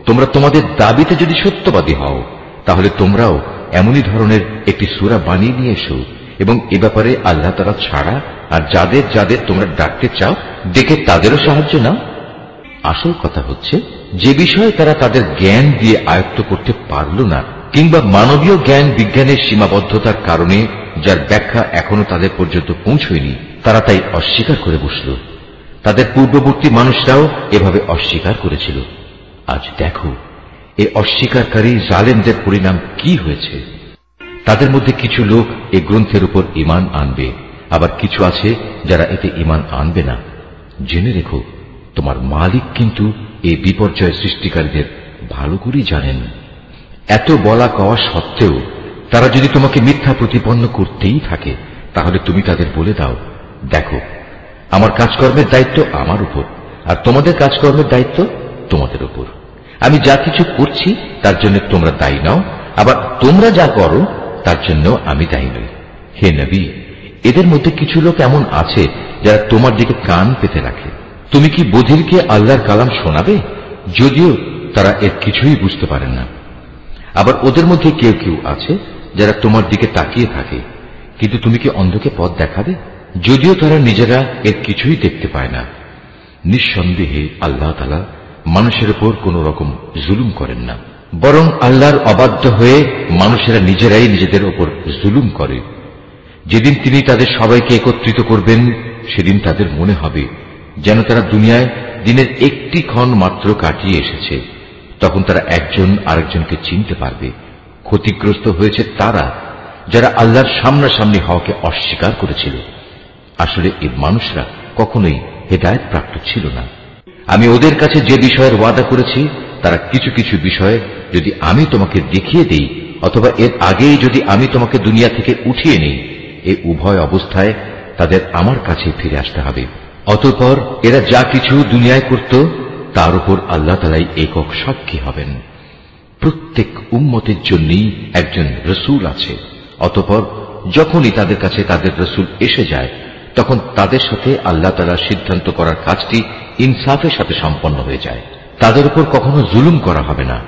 তোমরা তোমাদের দাবিতে যদি সত্যবাদী হও তাহলে তোমরাও এমনই ধরনের একটি সূরা বানিয়ে নিয়ে এসো এবং এ ব্যাপারে আল্লাহ তাআলা ছাড়া আর যাদের যাদের তোমরা ডাকতে চাও ডেকে তাদেরও সাহায্য নাও। আসল কথা হচ্ছে, যে বিষয়ে তারা তাদের জ্ঞান দিয়ে আয়ত্ত করতে পারল না কিংবা মানবীয় জ্ঞান বিজ্ঞানের সীমাবদ্ধতার কারণে যার ব্যাখ্যা এখনো তাদের পর্যন্ত পৌঁছয়নি, তারা তাই অস্বীকার করে বসল। তাদের পূর্ববর্তী মানুষরাও এভাবে অস্বীকার করেছিল। আজ দেখো এই অস্বীকারী জালেমদের পরিণাম কি হয়েছে। তাদের মধ্যে কিছু লোক এই গ্রন্থের উপর ঈমান আনবে, আবার কিছু আছে যারা এতে ঈমান আনবে না। জেনে রেখো, তোমার মালিক কিন্তু এই বিপর্যয় সৃষ্টিকারীদের ভালো করেই জানেন। এত বলা কওয়া সত্ত্বেও তারা যদি তোমাকে মিথ্যা প্রতিপন্ন করতেই থাকে তাহলে তুমি তাদের বলে দাও, দেখো, আমার কাজকর্মের দায়িত্ব আমার উপর আর তোমাদের কাজকর্মের দায়িত্ব তোমাদের উপর। আমি যা কিছু করছি তার জন্য তোমরা দায়ী নাও, আবার তোমরা যা করো তার জন্য আমি দায়ী নই। হে নবী, এদের মধ্যে কিছু লোক এমন আছে যারা তোমার দিকে কান পেতে রাখে। তুমি কি বধিরকে আল্লাহর কালাম শোনাবে, যদিও তারা এর কিছুই বুঝতে পারেন না? আবার ওদের মধ্যে কেউ কেউ আছে যারা তোমার দিকে তাকিয়ে থাকে, কিন্তু তুমি কি অন্ধকে পথ দেখাবে, যদিও তারা নিজেরা এর কিছুই দেখতে পায় না? নিঃসন্দেহে আল্লাহ তাআলা মানুষের উপর কোন রকম জুলুম করেন না, বরং আল্লাহর অবাধ্য হয়ে মানুষেরা নিজেরাই নিজেদের উপর জুলুম করে। যেদিন তিনি তাদের সবাইকে একত্রিত করবেন সেদিন তাদের মনে হবে যেন তারা দুনিয়ায় দিনের একটি ক্ষণ মাত্র কাটিয়ে এসেছে। তখন তারা একজন আরেকজনকে চিনতে পারবে। ক্ষতিগ্রস্ত হয়েছে তারা যারা আল্লাহর সামনাসামনি হওয়াকে অস্বীকার করেছিল। আসলে এই মানুষরা কখনোই হেদায়েত প্রাপ্ত ছিল না। আমি ওদের কাছে যে বিষয়ের ওয়াদা করেছি তারা কিছু কিছু বিষয়ে যদি আমি তোমাকে দেখিয়ে দেই অথবা এর আগেই যদি আমি তোমাকে দুনিয়া থেকে উঠিয়ে নেই, এই উভয় অবস্থায় তাদের আমার কাছে ফিরে আসতে হবে। অতঃপর এরা যা কিছু দুনিয়ায় করত তার উপর আল্লাহ তাআলাই একক সাক্ষী হবেন। প্রত্যেক উম্মতের জন্যই একজন রসুল আছে। অতঃপর যখনই তাদের কাছে তাদের রসুল এসে যায় তখন তাদের সাথে আল্লাহ তাআলা সিদ্ধান্ত করার কাজটি ইনসাফের সাথে সম্পন্ন হয়ে যায়। তাদের উপর কখনো জুলুম করা হবে না।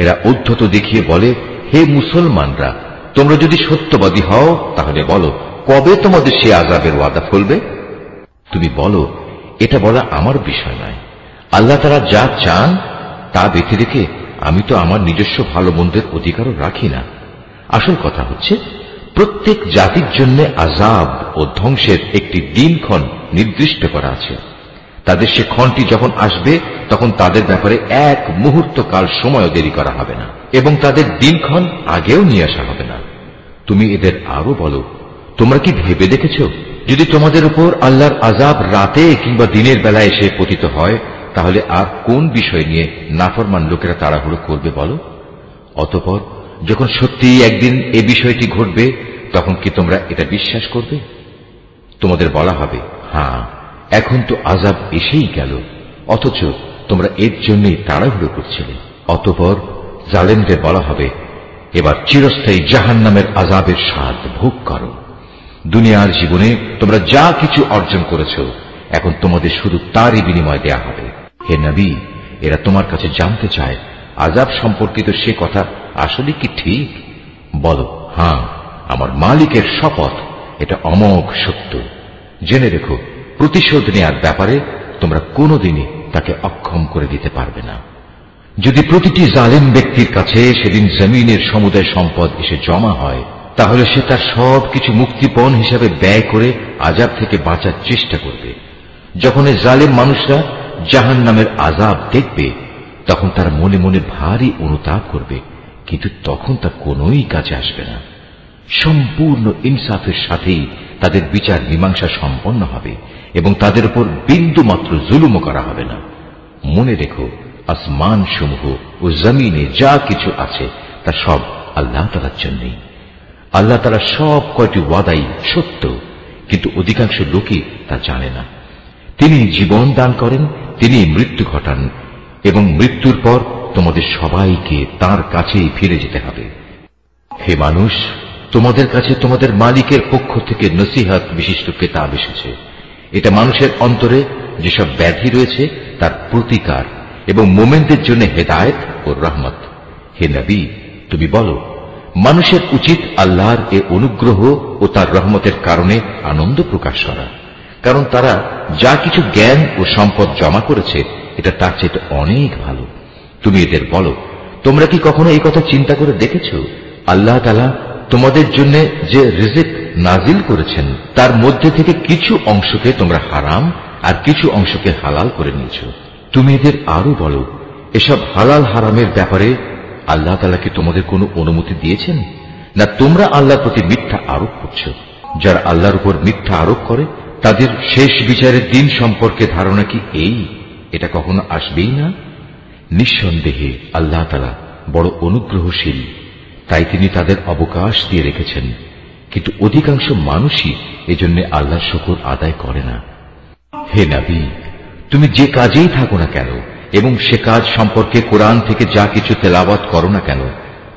এরা উদ্ধত দেখিয়ে বলে, হে মুসলমানরা, তোমরা যদি সত্যবাদী হও তাহলে বলো কবে তোমাদের সে আযাবের ওয়াদা ফলবে। তুমি বলো, এটা বলা আমার বিষয় নয়। আল্লাহ তাআলা যা চান তা বেঁধে রেখে আমি তো আমার নিজস্ব ভালো মন্দের অধিকারও রাখি না। আসল কথা হচ্ছে, প্রত্যেক জাতির জন্য আযাব ও ধ্বংসের একটি দিনক্ষণ নির্দিষ্ট করা আছে। তাদের সে ক্ষণটি যখন আসবে তখন তাদের ব্যাপারে এক মুহূর্ত কাল সময়ও দেরি করা হবে না এবং তাদের দিনক্ষণ আগেও নিয়ে আসা হবে না। তুমি এদের আরো বলো, তোমরা কি ভেবে দেখেছ, যদি তোমাদের উপর আল্লাহর আযাব রাতে কিংবা দিনের বেলায় এসে পতিত হয় তাহলে আর কোন বিষয় নিয়ে নাফরমান লোকেরা তাড়াহুড়ো করবে বলো। অতঃপর যখন সত্যিই একদিন এ বিষয়টি ঘটবে তখন কি তোমরা এটা বিশ্বাস করবে? তোমাদের বলা হবে, হ্যাঁ, এখন তো আযাব এসেই গেল, অথচ তোমরা এর জন্যই তাড়াহুড়ো করছিলে। অতঃপর জালেমদের বলা হবে, এবার চিরস্থায়ী জাহান্নামের আযাবের স্বাদ ভোগ করো। দুনিয়ার জীবনে তোমরা যা কিছু অর্জন করেছ এখন তোমাদের শুধু তারই বিনিময় দেয়া হবে। হে নবী, এরা তোমার কাছে জানতে চায় আযাব সম্পর্কিত সে কথা আসলে কি ঠিক? বলো, হ্যাঁ, আমার মালিকের শপথ, এটা অমোঘ সত্য। জেনে রেখো, প্রতিশোধ নেয়ার ব্যাপারে তোমরা কোনোদিনই তাকে অক্ষম করে দিতে পারবে না। যদি প্রতিটি জালেম ব্যক্তির কাছে সেদিন জমিনের সমুদায় সম্পদ এসে জমা হয় তাহলে সে তার সবকিছু মুক্তিপণ হিসাবে ব্যয় করে আযাব থেকে বাঁচার চেষ্টা করবে। যখন এই জালেম মানুষরা জাহান্নামের আযাব দেখবে তখন তারা মনে মনে ভারী অনুতাপ করবে, কিন্তু তখন তা কোনোই কাজে আসবে না। সম্পূর্ণ ইনসাফের সাথেই তাদের বিচার মীমাংসা সম্পন্ন হবে এবং তাদের উপর বিন্দু মাত্র জুলুমও করা হবে না। মনে রেখো, আসমান সমূহ ও জমিনে যা কিছু আছে তা সব আল্লাহ তাআলার জন্যই। আল্লাহ তাআলা সব কয়টি ওয়াদাই সত্য, কিন্তু অধিকাংশ লোকই তা জানে না। তিনি জীবন দান করেন, তিনি মৃত্যু ঘটান এবং মৃত্যুর পর তোমাদের সবাইকে তার কাছেই ফিরে যেতে হবে। হে মানুষ, তোমাদের কাছে তোমাদের মালিকের পক্ষ থেকে নসিহত বিশিষ্ট কিতাব এসেছে। এটা মানুষের অন্তরে যেসব ব্যাধি রয়েছে তার প্রতিকার এবং মোমেনদের জন্য হেদায়েত ও রহমত। হে নবী, তুমি বলো, মানুষের উচিত আল্লাহর এ অনুগ্রহ ও তার রহমতের কারণে আনন্দ প্রকাশ করা, কারণ তারা যা কিছু জ্ঞান ও সম্পদ জমা করেছে এটা তার চেয়ে অনেক ভালো। তুমি এদের বলো, তোমরা কি কখনো এই কথা চিন্তা করে দেখেছ, আল্লাহ তাআলা তোমাদের জন্য যে রিজিক নাজিল করেছেন তার মধ্যে থেকে কিছু অংশকে তোমরা হারাম আর কিছু অংশকে হালাল করে নিয়েছ। তুমি এদের আরো বলো, এসব হালাল হারামের ব্যাপারে আল্লাহ তাআলা কি তোমাদের কোনো অনুমতি দিয়েছেন, না তোমরা আল্লাহর প্রতি মিথ্যা আরোপ করছ? যারা আল্লাহর উপর মিথ্যা আরোপ করে তাদের শেষ বিচারের দিন সম্পর্কে ধারণা কি এই, এটা কখনো আসবেই না? নিঃসন্দেহে আল্লাহ তাআলা বড় অনুগ্রহশীল, তাই তিনি তাদের অবকাশ দিয়ে রেখেছেন, কিন্তু অধিকাংশ মানুষই এজন্য আল্লাহর শুকর আদায় করে না। হে নবী, তুমি যে কাজেই থাকো না কেন এবং সে কাজ সম্পর্কে কোরআন থেকে যা কিছু তেলাওয়াত করো না কেন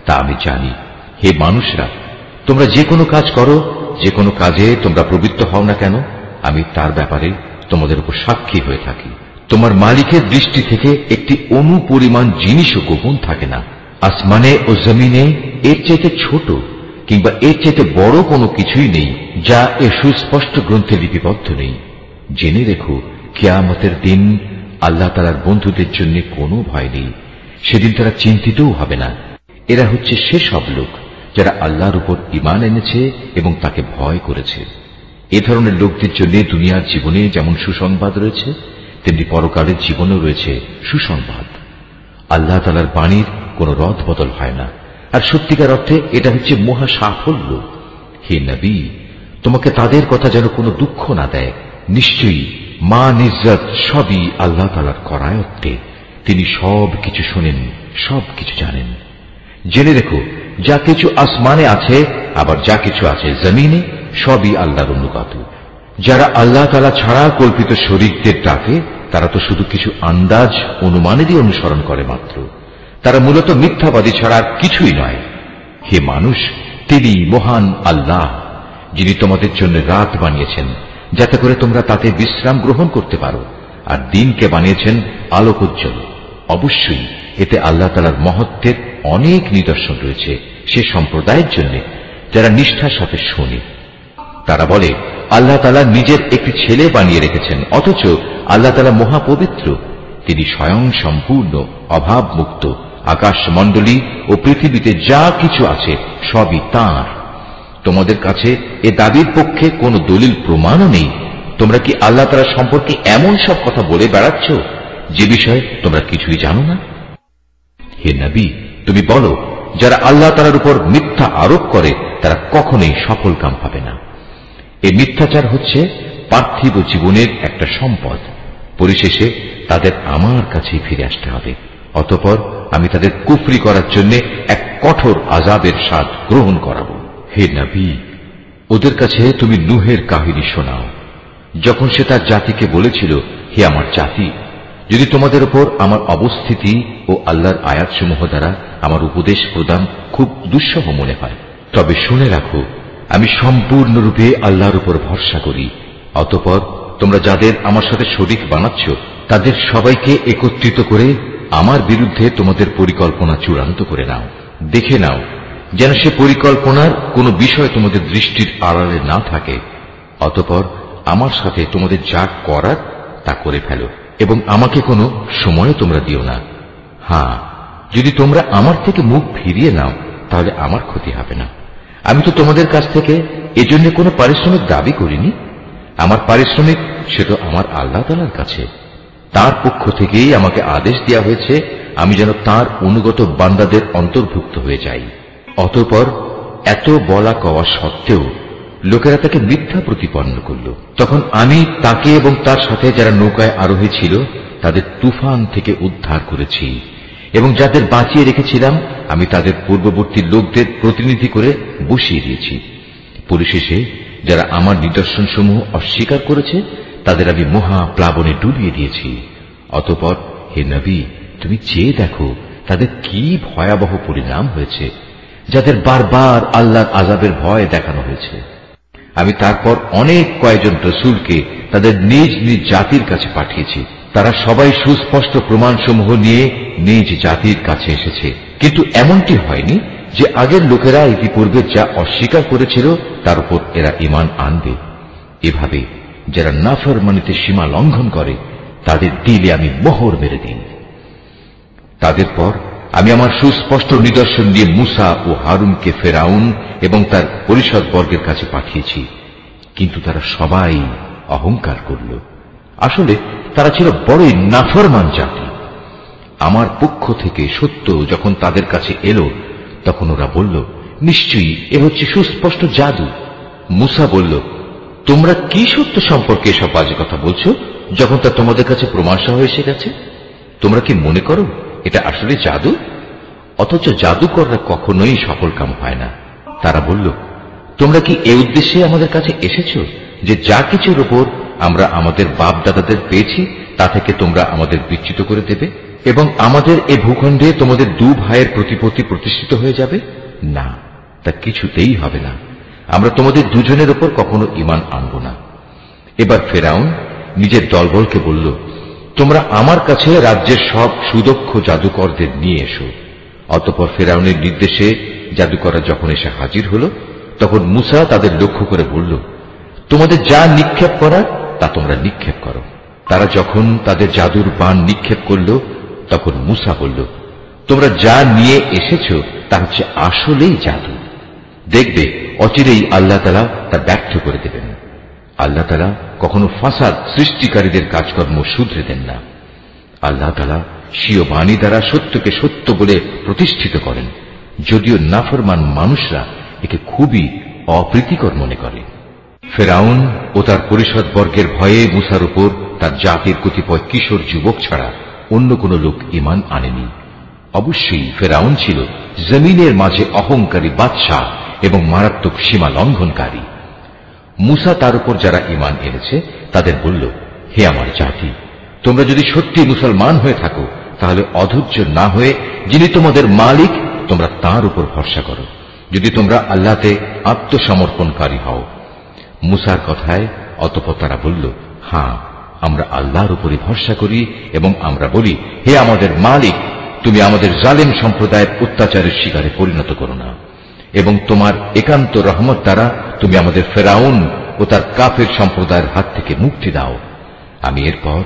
তা আমি জানি। হে মানুষরা, তোমরা যে কোনো কাজ করো, যে কোনো কাজে তোমরা প্রবৃত্ত হও না কেন, আমি তার ব্যাপারে তোমাদের উপর সাক্ষী হয়ে থাকি। তোমার মালিকের দৃষ্টি থেকে একটি অণু পরিমাণ জিনিসও গোপন থাকে না। আসমানে ও জমিনে এর চাইতে ছোট কিংবা এর চাইতে বড় কোনো কিছুই নেই যা এ সুস্পষ্ট গ্রন্থে লিপিবদ্ধ নেই। জেনে রেখো, কিয়ামতের দিন আল্লাহ তাআলার বন্ধুদের জন্য কোনো ভয় নেই, সেদিন তারা চিন্তিতও হবে না। এরা হচ্ছে সেসব লোক যারা আল্লাহর উপর ঈমান এনেছে এবং তাকে ভয় করেছে। এ ধরনের লোকদের জন্য দুনিয়ার জীবনে যেমন সুসংবাদ রয়েছে তেমনি পরকালের জীবনেও রয়েছে সুসংবাদ। আল্লাহ তাআলার বাণীর কোনো রদ বদল হয় না, আর সত্যিকার অর্থে এটা হচ্ছে মহা সাফল্য। হে নবী, তোমাকে তাদের কথা যেন কোনো দুঃখ না দেয়। নিশ্চয়ই মান ইজ্জত সবই আল্লাহ তাআলার করায়ত্তে, তিনি সব কিছু শোনেন, সব কিছু জানেন। জেনে রেখো, যা কিছু আসমানে আছে আবার যা কিছু আছে জমিনে সবই আল্লাহর অনুগত। যারা আল্লাহ তাআলা ছাড়া কল্পিত শরীকদের ডাকে তারা তো শুধু কিছু আন্দাজ অনুমানেরই অনুসরণ করে মাত্র। তারা মূলত মিথ্যাবাদী ছাড়া আর কিছুই নয়। হে মানুষ, তিনি মহান আল্লাহ, যিনি তোমাদের জন্য রাত বানিয়েছেন যাতে করে তোমরা তাতে বিশ্রাম গ্রহণ করতে পারো, আর দিনকে বানিয়েছেন আলোকোজ্জ্বল। অবশ্যই এতে আল্লাহ তাআলার মহত্বের অনেক নিদর্শন রয়েছে সে সম্প্রদায়ের জন্য যারা নিষ্ঠার সাথে শোনে। তারা বলে আল্লাহ তাআলা নিজের একটি ছেলে বানিয়ে রেখেছেন, অথচ আল্লাহ তাআলা মহাপবিত্র। তিনি স্বয়ং সম্পূর্ণ অভাবমুক্ত। আকাশমণ্ডলী ও পৃথিবীতে যা কিছু আছে সবই তাঁর। তোমাদের কাছে এ দাবির পক্ষে কোনো দলিল প্রমাণও নেই। তোমরা কি আল্লাহ তাআলা সম্পর্কে এমন সব কথা বলে বেড়াচ্ছ যে বিষয়ে তোমরা কিছুই জানো না? হে নবী, তুমি বলো, যারা আল্লাহ তাআলার উপর মিথ্যা আরোপ করে তারা কখনোই সফল কাম পাবে না। এই মিথ্যাচার হচ্ছে পার্থিব জীবনের একটা সম্পদ। পরিশেষে তাদের আমার কাছেই ফিরে আসতে হবে। অতঃপর আমি তাদের কুফরি করার জন্য এক কঠোর আযাবের স্বাদ গ্রহণ করাবো। হে নবী, ওদের কাছে তুমি নূহের কাহিনী শোনাও, যখন সে তার জাতিকে বলেছিল, হে আমার জাতি, যদি তোমাদের উপর আমার অবস্থিতি ও আল্লাহর আয়াতসমূহ দ্বারা আমার উপদেশ প্রদান খুব দুঃসহ মনে হয়, তবে শুনে রাখো, আমি সম্পূর্ণরূপে আল্লাহর উপর ভরসা করি। অতঃপর তোমরা যাদের আমার সাথে শরীক বানাচ্ছ তাদের সবাইকে একত্রিত করে আমার বিরুদ্ধে তোমাদের পরিকল্পনা চূড়ান্ত করে নাও। দেখে নাও যেন সে পরিকল্পনার কোনো বিষয় তোমাদের দৃষ্টির আড়ালে না থাকে। অতঃপর আমার সাথে তোমাদের যা করার তা করে ফেলো এবং আমাকে কোনো সময় তোমরা দিও না। হ্যাঁ, যদি তোমরা আমার থেকে মুখ ফিরিয়ে নাও তাহলে আমার ক্ষতি হবে না। আমি তো তোমাদের কাছ থেকে এজন্য কোনো পারিশ্রমিক দাবি করিনি। আমার পারিশ্রমিক সে তো আমার আল্লাহ তাআলার কাছে। তার পক্ষ থেকেই আমাকে আদেশ দেওয়া হয়েছে আমি যেন তার অনুগত বান্দাদের অন্তর্ভুক্ত হয়ে যাই। অতঃপর এত বলা কওয়া সত্ত্বেও লোকেরা তাকে মিথ্যা প্রতিপন্ন করল। তখন আমি তাকে এবং তার সাথে যারা নৌকায় আরোহী ছিল তাদের তুফান থেকে উদ্ধার করেছি, এবং যাদের বাঁচিয়ে রেখেছিলাম আমি তাদের পূর্ববর্তী লোকদের প্রতিনিধি করে বসিয়ে দিয়েছি। পরিশেষে যারা আমার নিদর্শনসমূহ অস্বীকার করেছে তাদের আমি মহা প্লাবনে ডুবিয়ে দিয়েছি। অতঃপর হে নবী, তুমি চেয়ে দেখো তাদের কি ভয়াবহ পরিণাম হয়েছে, যাদের বারবার আল্লাহর আযাবের ভয় দেখানো হয়েছে। আমি তারপর অনেক কয়েকজন রাসূলকে তাদের নিজ নিজ জাতির কাছে পাঠিয়েছি। তারা সবাই সুস্পষ্ট প্রমাণসমূহ নিয়ে নিজ জাতির কাছে এসেছে, কিন্তু এমনটি হয়নি যে আগের লোকেরা ইতিপূর্বে যা অস্বীকার করেছিল তার উপর এরা ঈমান আনবে। এভাবে যারা নাফরমানিতে সীমা লঙ্ঘন করে তাদের দিলে আমি মোহর মেরে দিই। তাদের পর আমি আমার সুস্পষ্ট নিদর্শন দিয়ে মূসা ও হারুনকে ফেরাউন এবং তার পরিষদ বর্গের কাছে পাঠিয়েছি, কিন্তু তারা সবাই অহংকার করল। আসলে তারা ছিল বড়ই নাফরমান জাতি। আমার পক্ষ থেকে সত্য যখন তাদের কাছে এলো তখন ওরা বলল, নিশ্চয়ই এ হচ্ছে সুস্পষ্ট জাদু। মূসা বলল, তোমরা কি সত্য সম্পর্কে এসব বাজে কথা বলছো যখন তা তোমাদের কাছে প্রমাণসহ এসে গেছে? তোমরা কি মনে করো এটা আসলে জাদু? অথচ জাদুকররা কখনোই সফল কাম হয় না। তারা বলল, তোমরা কি এ উদ্দেশ্যে আমাদের কাছে এসেছো যে যা কিছুর উপর আমরা আমাদের বাপ দাদাদের পেয়েছি তা থেকে তোমরা আমাদের বিচ্যুত করে দেবে এবং আমাদের এ ভূখণ্ডে তোমাদের দু ভাইয়ের প্রতিপত্তি প্রতিষ্ঠিত হয়ে যাবে? না, তা কিছুতেই হবে না। আমরা তোমাদের দুজনের উপর কখনো ঈমান আনব না। এবার ফেরাউন নিজের দলবলকে বলল, তোমরা আমার কাছে রাজ্যের সব সুদক্ষ জাদুকরদের নিয়ে এসো। অতঃপর ফেরাউনের নির্দেশে জাদুকররা যখন এসে হাজির হল তখন মূসা তাদের লক্ষ্য করে বলল, তোমাদের যা নিক্ষেপ করার তা তোমরা নিক্ষেপ করো। তারা যখন তাদের জাদুর বাণ নিক্ষেপ করল তখন মূসা বলল, তোমরা যা নিয়ে এসেছো তা হচ্ছে আসলেই জাদু। দেখবে অচিরেই আল্লাহ তাআলা তা ব্যর্থ করে দেবেন। আল্লাহ তাআলা কখনো ফাসাদ সৃষ্টিকারীদের কাজকর্ম শুধরে দেন না। আল্লাহ তাআলা স্বীয় বাণী দ্বারা সত্যকে সত্য বলে প্রতিষ্ঠিত করেন, যদিও নাফরমান মানুষরা একে খুবই অপ্রীতিকর মনে করে। ফেরাউন ও তার পরিষদ বর্গের ভয়ে মূসার উপর তার জাতির কতিপয় কিশোর যুবক ছাড়া অন্য কোন লোক ঈমান আনেনি। অবশ্যই ফেরাউন ছিল জমিনের মাঝে অহংকারী বাদশাহ এবং মারাত্মক সীমা লঙ্ঘনকারী। মূসা তার উপর যারা ঈমান এনেছে তাদের বলল, হে আমার জাতি, তোমরা যদি সত্যি মুসলমান হয়ে থাকো তাহলে অধৈর্য না হয়ে যিনি তোমাদের মালিক তোমরা তাঁর উপর ভরসা করো, যদি তোমরা আল্লাহতে আত্মসমর্পণকারী হও। মুসার কথায় অতঃপর তারা বলল, হ্যাঁ, আমরা আল্লাহর উপরই ভরসা করি এবং আমরা বলি, হে আমাদের মালিক, তুমি আমাদের জালেম সম্প্রদায়ের অত্যাচারের শিকারে পরিণত করো না, এবং তোমার একান্ত রহমত দ্বারা তুমি আমাদের ফেরাউন ও তার কাফের সম্প্রদায়ের হাত থেকে মুক্তি দাও। আমি এরপর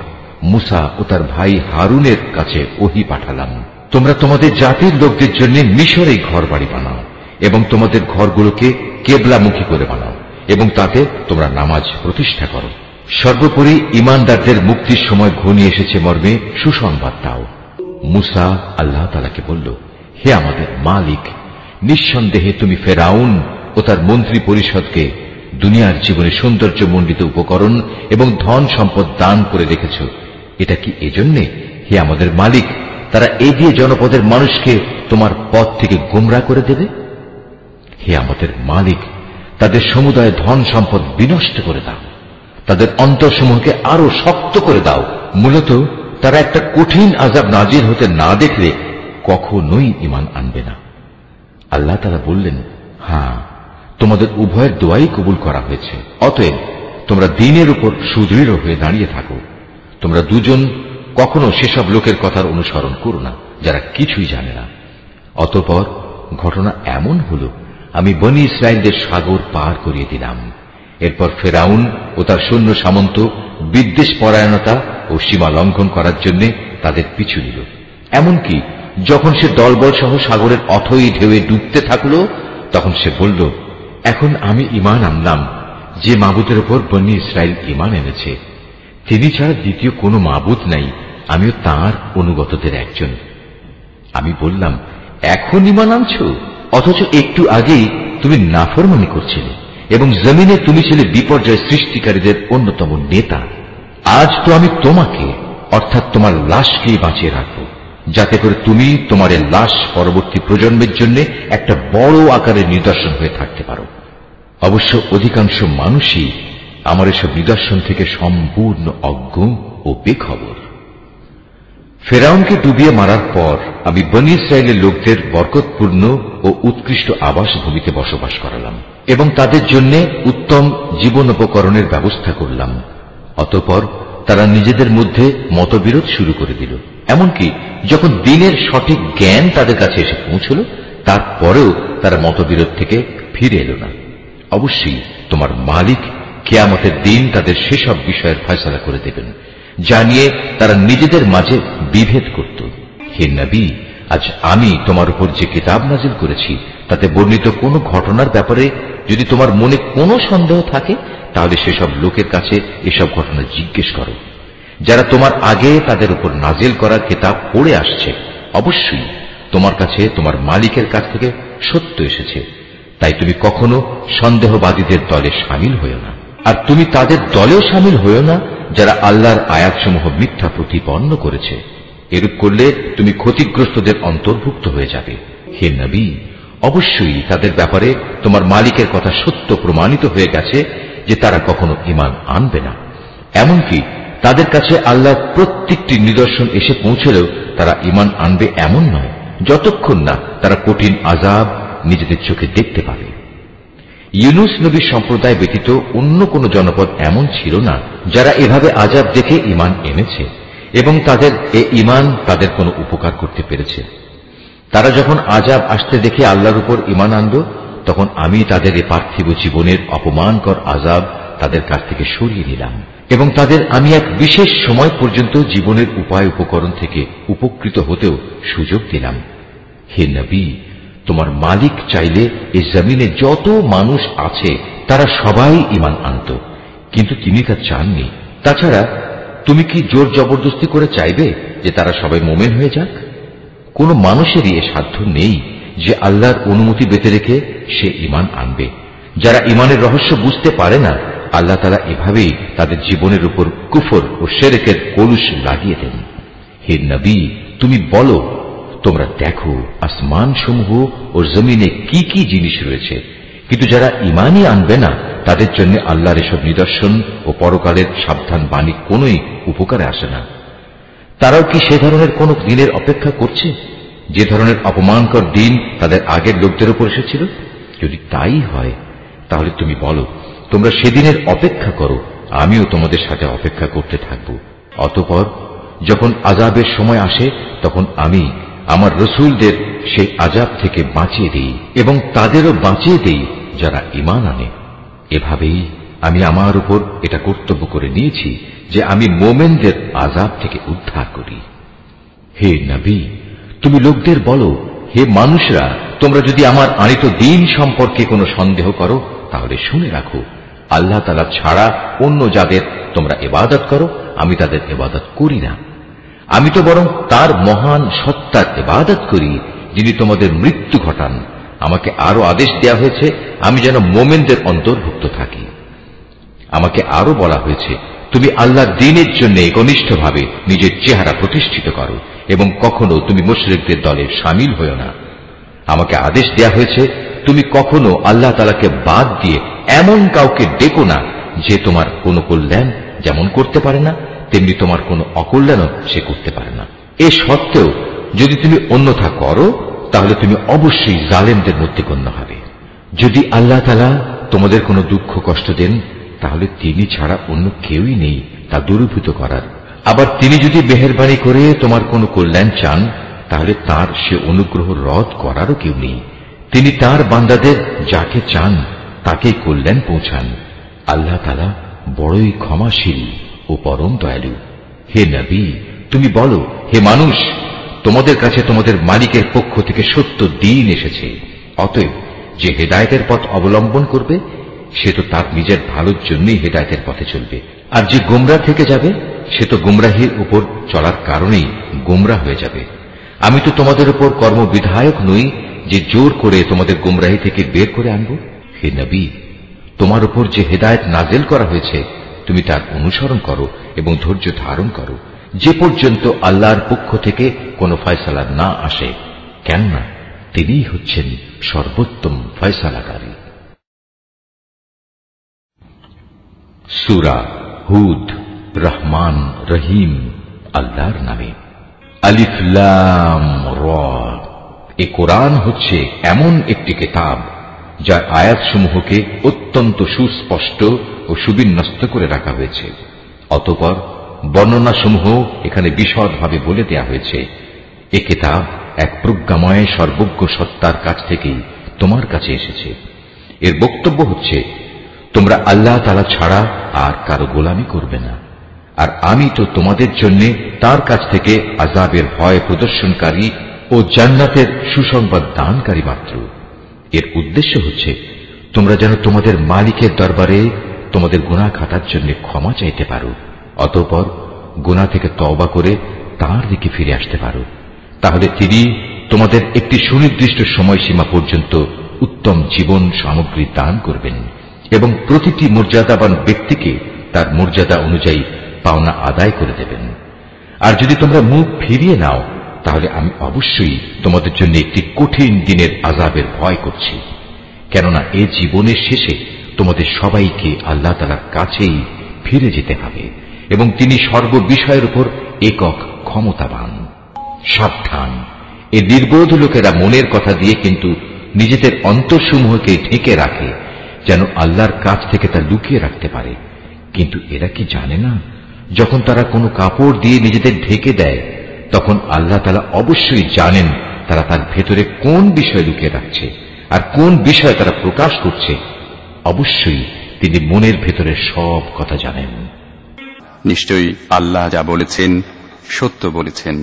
মুসা ও তার ভাই হারুনের কাছে ওহী পাঠালাম, তোমরা তোমাদের জাতির লোকদের জন্য মিশরে ঘর বাড়ি বানাও এবং তোমাদের ঘরগুলোকে কেবলামুখী করে বানাও এবং তাতে তোমরা নামাজ প্রতিষ্ঠা করো। সর্বোপরি ঈমানদারদের মুক্তির সময় ঘনিয়ে এসেছে মর্মে সুসংবাদ দাও। মুসা আল্লাহ তাআলাকে বলল, হে আমাদের মালিক, নিঃসন্দেহে তুমি ফেরাউন ও তার মন্ত্রী পরিষদকে দুনিয়ার জীবনে সৌন্দর্যমণ্ডিত উপকরণ এবং ধন সম্পদ দান করে রেখেছ। এটা কি এজন্যে, হে আমাদের মালিক, তারা এই দিয়ে জনপদের মানুষকে তোমার পথ থেকে গোমরা করে দেবে? হে আমাদের মালিক, তাদের সমুদায় ধন সম্পদ বিনষ্ট করে দাও, তাদের অন্তরসমূহকে আরো শক্ত করে দাও। মূলত তারা একটা কঠিন আযাব নাজিল হতে না দেখলে কখনোই ঈমান আনবে না। আল্লাহ তাআলা বললেন, হ্যাঁ, তোমাদের উভয়ের দোয়াই কবুল করা হয়েছে, অতএব তোমরা দ্বীনের উপর সুদৃঢ় হয়ে দাঁড়িয়ে থাকো। তোমরা দুজন কখনো সেসব লোকের কথার অনুসরণ করো না যারা কিছুই জানে না। অতঃপর ঘটনা এমন হল, আমি বনী ইসরায়েলদের সাগর পার করিয়ে দিলাম। এরপর ফেরাউন ও তার সৈন্য সামন্ত বিদ্বেষ পরায়ণতা ও সীমা লঙ্ঘন করার জন্য তাদের পিছু নিল। এমনকি যখন সে দলবল সহ সাগরের অথই ঢেউয়ে ডুবতে থাকলো, তখন সে বলল, এখন আমি ঈমান আনলাম যে মাবুদের উপর বনী ইসরায়েল ঈমান এনেছে, তিনি ছাড়া দ্বিতীয় কোনো মাবুদ নাই, আমিও তাঁর অনুগতদের একজন। আমি বললাম, এখন ঈমান আনছ, অথচ একটু আগেই তুমি নাফরমানি করছিলে এবং জমিনে তুমি ছিলে বিপর্যয় সৃষ্টিকারীদের অন্যতম নেতা। আজ তো আমি তোমাকে, অর্থাৎ তোমার লাশকেই বাঁচিয়ে রাখব, যাতে করে তুমি তোমার এই লাশ পরবর্তী প্রজন্মের জন্য একটা বড় আকারের নিদর্শন হয়ে থাকতে পারো। অবশ্য অধিকাংশ মানুষই আমার এসব নিদর্শন থেকে সম্পূর্ণ অজ্ঞ ও বেখবর। ফেরাউনকে ডুবিয়ে মারার পর আমি বনী ইসরায়েলের লোকদের বরকতপূর্ণ ও উৎকৃষ্ট আবাস ভূমিতে বসবাস করালাম এবং তাদের জন্য উত্তম জীবনোপকরণের ব্যবস্থা করলাম। অতঃপর তারা নিজেদের মধ্যে মতবিরোধ শুরু করে দিল। এমনকি যখন দিনের সঠিক জ্ঞান তাদের কাছে এসে পৌঁছল, তারপরেও তারা মতবিরোধ থেকে ফিরে এলো না। অবশ্যই তোমার মালিক কিয়ামতের দিন তাদের সেসব বিষয়ের ফয়সালা করে দেবেন যা নিয়ে তারা নিজেদের মাঝে বিভেদ করত। হে নবী, আজ আমি তোমার উপর যে কিতাব নাজিল করেছি তাতে বর্ণিত কোনো ঘটনার ব্যাপারে যদি তোমার মনে কোনো সন্দেহ থাকে, তাহলে সেসব লোকের কাছে এসব ঘটনা জিজ্ঞেস করো যারা তোমার আগে তাদের উপর নাজিল করা কিতাব পড়ে আসছে। অবশ্যই তোমার কাছে তোমার মালিকের কাছ থেকে সত্য এসেছে, তাই তুমি কখনো সন্দেহবাদীদের দলে শামিল হইও না, আর তুমি তাদের দলেও শামিল হইও না যারা আল্লাহর আয়াতসমূহ মিথ্যা প্রতিপন্ন করেছে। এরূপ করলে তুমি ক্ষতিগ্রস্তদের অন্তর্ভুক্ত হয়ে যাবে। হে নবী, অবশ্যই তাদের ব্যাপারে তোমার মালিকের কথা সত্য প্রমাণিত হয়ে গেছে যে তারা কখনো ঈমান আনবে না। এমনকি তাদের কাছে আল্লাহর প্রত্যেকটি নিদর্শন এসে পৌঁছলেও তারা ঈমান আনবে এমন নয়, যতক্ষণ না তারা কঠিন আযাব নিজেদের চোখে দেখতে পাবে। ইউনুস নবীর সম্প্রদায় ব্যতীত অন্য কোন জনপদ এমন ছিল না যারা এভাবে আযাব দেখে ঈমান এনেছে এবং তাদের এ ঈমান তাদের কোনো উপকার করতে পেরেছে। তারা যখন আযাব আসতে দেখে আল্লাহর উপর ঈমান আনল, তখন আমি তাদের এ পার্থিব জীবনের অপমানকর আযাব তাদের কাছ থেকে সরিয়ে নিলাম এবং তাদের আমি এক বিশেষ সময় পর্যন্ত জীবনের উপায় উপকরণ থেকে উপকৃত হতেও সুযোগ দিলাম। হে নবী, তোমার মালিক চাইলে এই জমিনে যত মানুষ আছে তারা সবাই ঈমান আনত, কিন্তু তিনি তা চাননি। তাছাড়া তুমি কি জোর জবরদস্তি করে চাইবে যে তারা সবাই মোমেন হয়ে যাক? কোন মানুষেরই এ সাধ্য নেই যে আল্লাহর অনুমতি বেঁধে রেখে সে ঈমান আনবে। যারা ঈমানের রহস্য বুঝতে পারে না, আল্লাহ তাআলা এভাবেই তাদের জীবনের উপর কুফর ও শিরকের কলুষ লাগিয়ে দেন। হে নবী, তুমি বলো, তোমরা দেখো আসমান সমূহ ও জমিনে কি কি জিনিস রয়েছে, কিন্তু যারা ঈমানই আনবে না তাদের জন্য আল্লাহর এসব নিদর্শন ও পরকালের সাবধান বাণী কোনই উপকারে আসে না। তারাও কি সে ধরনের কোন দিনের অপেক্ষা করছে যে ধরনের অপমানকর দিন তাদের আগের লোকদের উপর এসেছিল? যদি তাই হয় তাহলে তুমি বলো, তোমরা সেদিনের অপেক্ষা করো, আমিও তোমাদের সাথে অপেক্ষা করতে থাকব। অতঃপর যখন আযাবের সময় আসে তখন আমি আমার রসুলদের সেই আযাব থেকে বাঁচিয়ে দিই এবং তাদেরও বাঁচিয়ে দিই যারা ঈমান আনে। এভাবেই আমি আমার উপর এটা কর্তব্য করে নিয়েছি যে আমি মোমেনদের আযাব থেকে উদ্ধার করি। হে নবী, তুমি লোকদের বলো, হে মানুষরা, তোমরা যদি আমার আনিত দ্বীন সম্পর্কে কোনো সন্দেহ করো তাহলে শুনে রাখো, আল্লাহ তাআলা ছাড়া অন্য যাদের তোমরা ইবাদত করো আমি তাদের ইবাদত করি না। আমি তো বরং তার মহান সত্তার ইবাদত করি যিনি তোমাদের মৃত্যু ঘটান। আমাকে আরো আদেশ দেয়া হয়েছে আমি যেন মোমেনদের অন্তর্ভুক্ত থাকি। আমাকে আরো বলা হয়েছে, তুমি আল্লাহর দ্বীনের জন্য ঘনিষ্ঠভাবে নিজের চেহারা প্রতিষ্ঠিত করো এবং কখনো তুমি মুশরিকদের দলে শামিল হও না। আমাকে আদেশ দেয়া হয়েছে, তুমি কখনো আল্লাহ তাআলাকে বাদ দিয়ে এমন কাউকে ডেকো না যে তোমার কোনো কল্যাণ যেমন করতে পারে না তেমনি তোমার কোনো অকল্যাণও সে করতে পারে না। এ সত্ত্বেও যদি তুমি অন্যথা করো তাহলে তুমি অবশ্যই জালেমদের মধ্যে গণ্য হবে। যদি আল্লাহ তাআলা তোমাদের কোনো দুঃখ কষ্ট দেন তাহলে তিনি ছাড়া অন্য কেউই নেই তা দূরীভূত করার। আবার তিনি যদি মেহেরবানি করে তোমার কোনো কল্যাণ চান তাহলে তার সে অনুগ্রহ রদ করারও কেউ নেই। তিনি তার বান্দাদের যাকে চান তাকেই কল্যাণ পৌঁছান। আল্লাহ তাআলা বড়ই ক্ষমাশীল ও পরম দয়ালু। হে নবী, তুমি বলো, হে মানুষ, তোমাদের কাছে তোমাদের মালিকের পক্ষ থেকে সত্য দ্বীন এসেছে। অতএব যে হেদায়েতের পথ অবলম্বন করবে সে তো তার নিজের ভালোর জন্যই হেদায়েতের পথে চলবে, আর যে গোমরাহ থেকে যাবে সে তো গোমরাহির উপর চলার কারণেই গোমরাহ হয়ে যাবে। আমি তো তোমাদের উপর কর্মবিধায়ক নই যে জোর করে তোমাদের গোমরাহি থেকে বের করে আনব। হে নবী, তোমার উপর যে হেদায়েত নাযিল করা হয়েছে তুমি তার অনুসরণ করো এবং ধৈর্য ধারণ করো যে পর্যন্ত আল্লাহর পক্ষ থেকে কোনো ফয়সালা না আসে, কেননা তিনিই হচ্ছেন সর্বোত্তম ফয়সালাকারী। সূরা হুদ। রহমান রহিম আল্লাহর নামে। আলিফ লাম র। এ কোরআন হচ্ছে এমন একটি কিতাব যার আয়াতসমূহকে অত্যন্ত সুস্পষ্ট ও সুবিন্যস্ত করে রাখা হয়েছে। অতঃপর বর্ণনাসমূহ এখানে বিশদভাবে বলে দেয়া হয়েছে। এ কিতাব এক প্রজ্ঞাময় সর্বজ্ঞ সত্তার কাছ থেকেই তোমার কাছে এসেছে। এর বক্তব্য হচ্ছে, তোমরা আল্লাহ তাআলা ছাড়া আর কারো গোলামি করবে না, আর আমি তো তোমাদের জন্য তার কাছ থেকে আযাবের ভয় প্রদর্শনকারী ও জান্নাতের সুসংবাদ দানকারী মাত্র। এর উদ্দেশ্য হচ্ছে তোমরা যেন তোমাদের মালিকের দরবারে তোমাদের গুনাহ খাতার জন্য ক্ষমা চাইতে পারো, অতঃপর গুনাহ থেকে তওবা করে তাঁর দিকে ফিরে আসতে পারো। তাহলে তিনি তোমাদের একটি সুনির্দিষ্ট সময়সীমা পর্যন্ত উত্তম জীবন সামগ্রী দান করবেন এবং প্রতিটি মর্যাদাবান ব্যক্তিকে তার মর্যাদা অনুযায়ী পাওনা আদায় করে দেবেন। আর যদি তোমরা মুখ ফিরিয়ে নাও তাহলে আমি অবশ্যই তোমাদের জন্য একটি কঠিন দিনের আযাবের ভয় করছি, কেননা এ জীবনের শেষে তোমাদের সবাইকে আল্লাহ তাআলার কাছেই ফিরে যেতে হবে এবং তিনি সর্ববিষয়ের উপর একক ক্ষমতাবান। সাবধান, এ নির্বোধ লোকেরা মনের কথা দিয়ে কিন্তু নিজেদের অন্তরসমূহকে ঢেকে রাখে যেন আল্লাহর কাছ থেকে তা লুকিয়ে রাখতে পারে। কিন্তু এরা কি জানে না, যখন তারা কোনো কাপড় দিয়ে নিজেদের ঢেকে দেয় তখন আল্লাহ তাআলা অবশ্যই জানেন তারা তার ভেতরে কোন বিষয় লুকিয়ে রাখছে আর কোন বিষয় তারা প্রকাশ করছে। অবশ্যই তিনি মনের ভেতরের সব কথা জানেন। নিশ্চয়ই আল্লাহ যা বলেছেন সত্য বলেছেন।